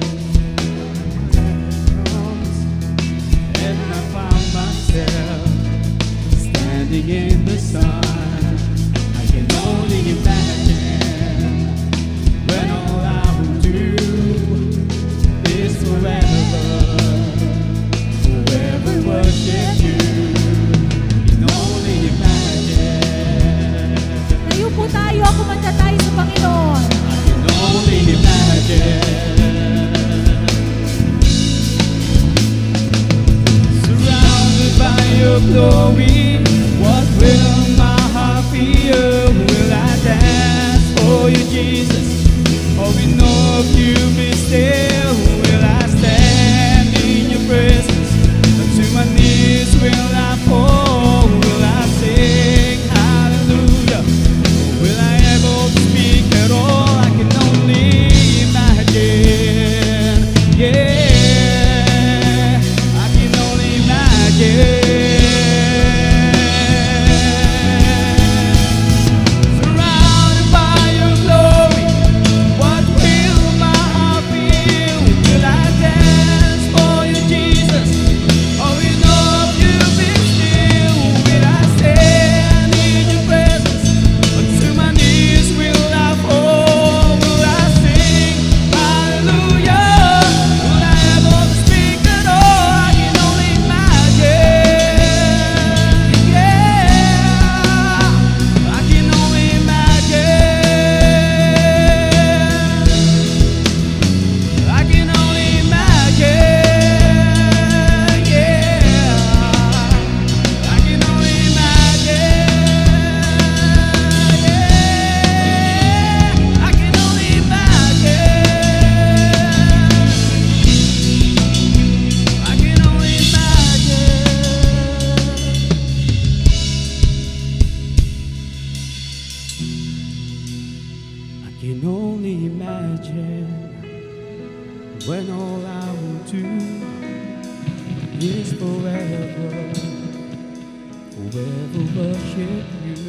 and I found myself standing in the sun. I can only imagine when all I will do is forever worship you. I can only imagine. Tayo po tayo, kumanta tayo sa Panginoon. I can only imagine. Surrounded by your glory, what will my can only imagine when all I will do is forever worship you.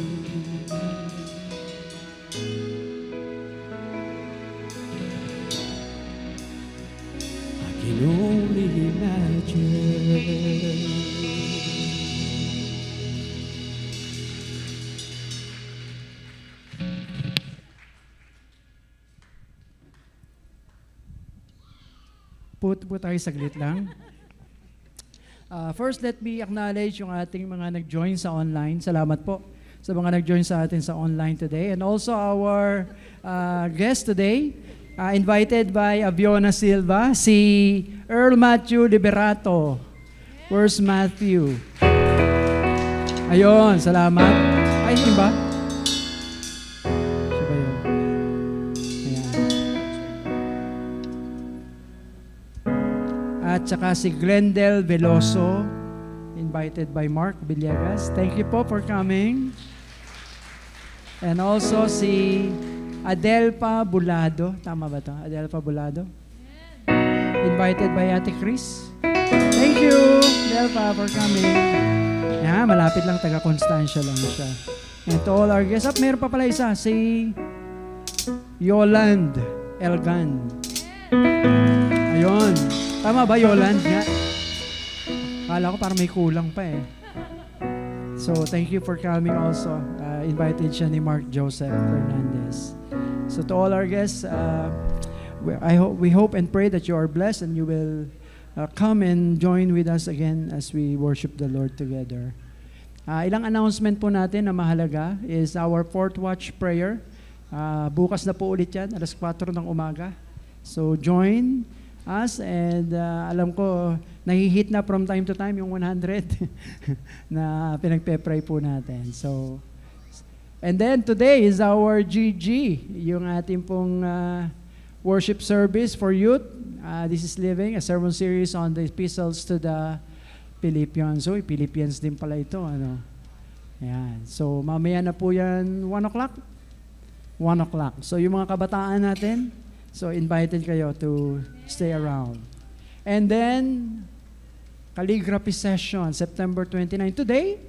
I can only imagine. Po tayo saglit lang. First, let me acknowledge yung ating mga nag-join sa online. Salamat po sa mga nag-join sa atin sa online today. And also our guest today, invited by Aviona Silva, si Earl Matthew Liberato. Where's Matthew? Ayun, salamat. Ay, hindi ba? Siya ba yun? Ayan. At saka si Glendel Veloso, invited by Mark Villegas. Thank you po for coming. And also si Adelpa Bulado. Tama ba ito? Adelpa Bulado? Invited by Ate Chris. Thank you, Adelpa, for coming. Yeah, malapit lang, taga-Constancia lang siya. And to all our guests, meron pa pala isa, si Yoland Elgan. Ayun. Tama ba, Yoland? Yeah. Kala ko parang may kulang pa eh. So, thank you for coming also. Invited siya ni Mark Joseph Fernandez. So, to all our guests, we hope and pray that you are blessed and you will come and join with us again as we worship the Lord together. Ilang announcement po natin na mahalaga is our fourth watch prayer. Bukas na po ulit yan, alas 4 ng umaga. So, join us and alam ko nahihit na from time to time yung 100 na pinagpe-pray po natin. So, and then today is our GG, yung ating pong worship service for youth. This is Living, a sermon series on the epistles to the Philippians. So, Philippians din pala ito. Ano? Ayan. So, mamaya na po yan 1 o'clock. 1 o'clock. So, yung mga kabataan natin, so, invited kayo to stay around. And then, calligraphy session, September 29. Today,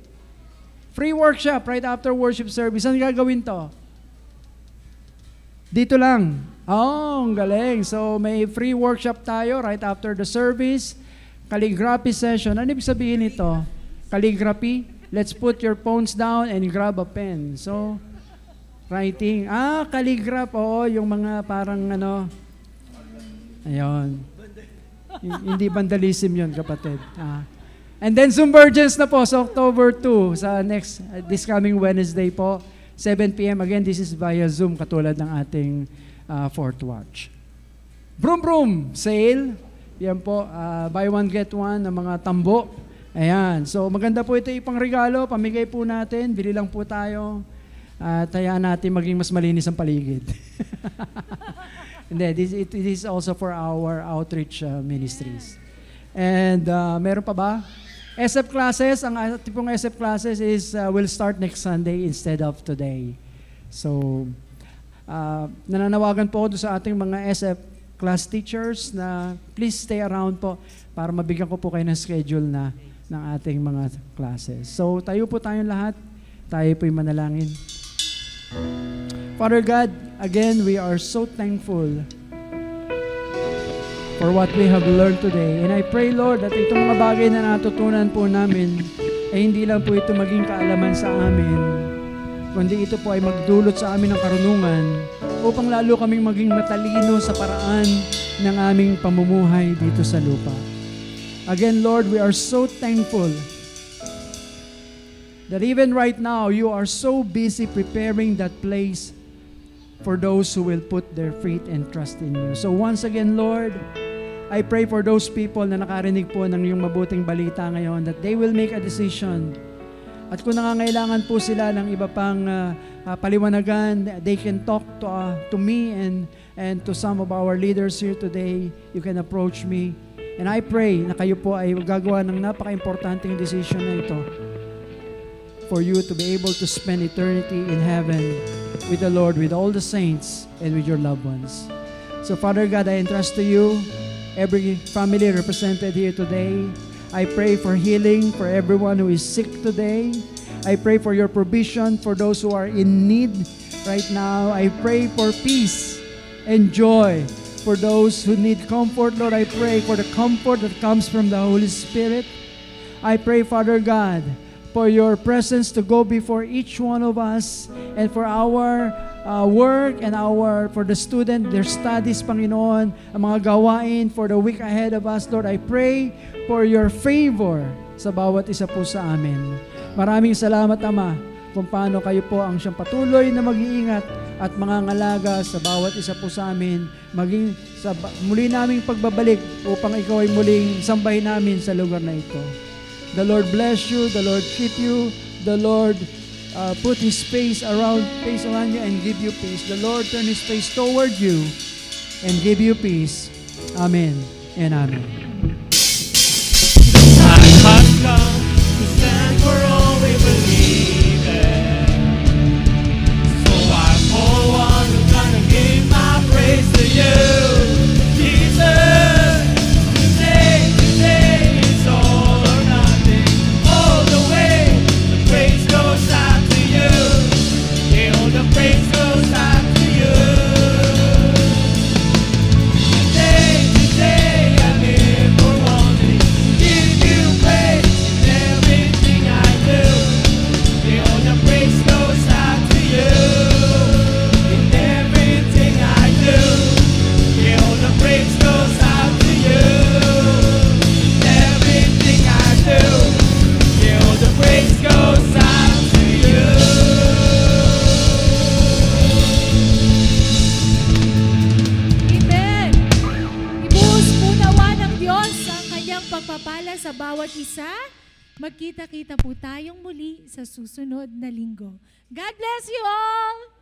free workshop right after worship service. Saan gagawin to? Dito lang. Oh, ang galing. So, may free workshop tayo right after the service. Calligraphy session. Ano ibig sabihin nito? Calligraphy. Let's put your phones down and grab a pen. So, writing. Calligraph. Oo, yung mga parang ano. Ayun. Hindi vandalism yun, kapatid. And then Submergence na po sa October 2 sa this coming Wednesday po, 7 p.m. Again, this is via Zoom katulad ng ating fourth watch. Broom Broom sale. Yan po, buy one get one ng mga tambo. Ayan. So maganda po ito ipang regalo, pamigay po natin, bili lang po tayo. Tayaan natin maging mas malinis ang paligid. Hindi, it is also for our outreach ministries. And meron pa ba? SF classes, ang ating pong SF classes will start next Sunday instead of today. So, nananawagan po doon sa ating mga SF class teachers na please stay around po para mabigyan ko po kayo ng schedule na ng ating mga classes. So, tayo po tayong lahat. Tayo po'y manalangin. Father God, again, we are so thankful for what we have learned today. And I pray, Lord, that itong mga bagay na natutunan po namin ay hindi lang po ito maging kaalaman sa amin, kundi ito po ay magdulot sa amin ng karunungan upang lalo kaming maging matalino sa paraan ng aming pamumuhay dito sa lupa. Again, Lord, we are so thankful that even right now, you are so busy preparing that place for those who will put their faith and trust in you. So once again, Lord, I pray for those people na nakarinig po ng iyong mabuting balita ngayon that they will make a decision. At kung nangangailangan po sila ng iba pang paliwanagan, they can talk to me and to some of our leaders here today. You can approach me. And I pray na kayo po ay gagawa ng napaka-importanting decision na ito for you to be able to spend eternity in heaven with the Lord, with all the saints, and with your loved ones. So Father God, I entrust to you every family represented here today. I pray for healing for everyone who is sick today. I pray for your provision for those who are in need right now. I pray for peace and joy for those who need comfort. Lord, I pray for the comfort that comes from the Holy Spirit. I pray, Father God, for your presence to go before each one of us and for our work and for the student, their studies, Panginoon, ang mga gawain for the week ahead of us. Lord, I pray for your favor sa bawat isa po sa amin. Maraming salamat, Ama, kung paano kayo po ang siyang patuloy na mag-iingat at mangangalaga sa bawat isa po sa amin, maging sa muli naming pagbabalik upang ikaw ay muling sambahin namin sa lugar na ito. The Lord bless you, the Lord keep you, the Lord put His face around you and give you peace. The Lord turn His face toward you and give you peace. Amen and amen. Time has come to stand for all we believe in. So I'm forward, I'm gonna give my praise to you, Jesus. Today it's all or nothing. All the way, the praise goes out to you. Yeah, all the praise goes out to you. Today I live for one thing. Give you praise in everything I do. Yeah, all the praise goes out to you. In everything I do. Yeah, all the praise goes out to you. In everything I do. Yeah, all the praise goes out to you. Amen. Ibuhos po nawa ng Diyos ang kanyang pagpapala sa bawat isa. Magkita-kita po tayong muli sa susunod na linggo. God bless you all!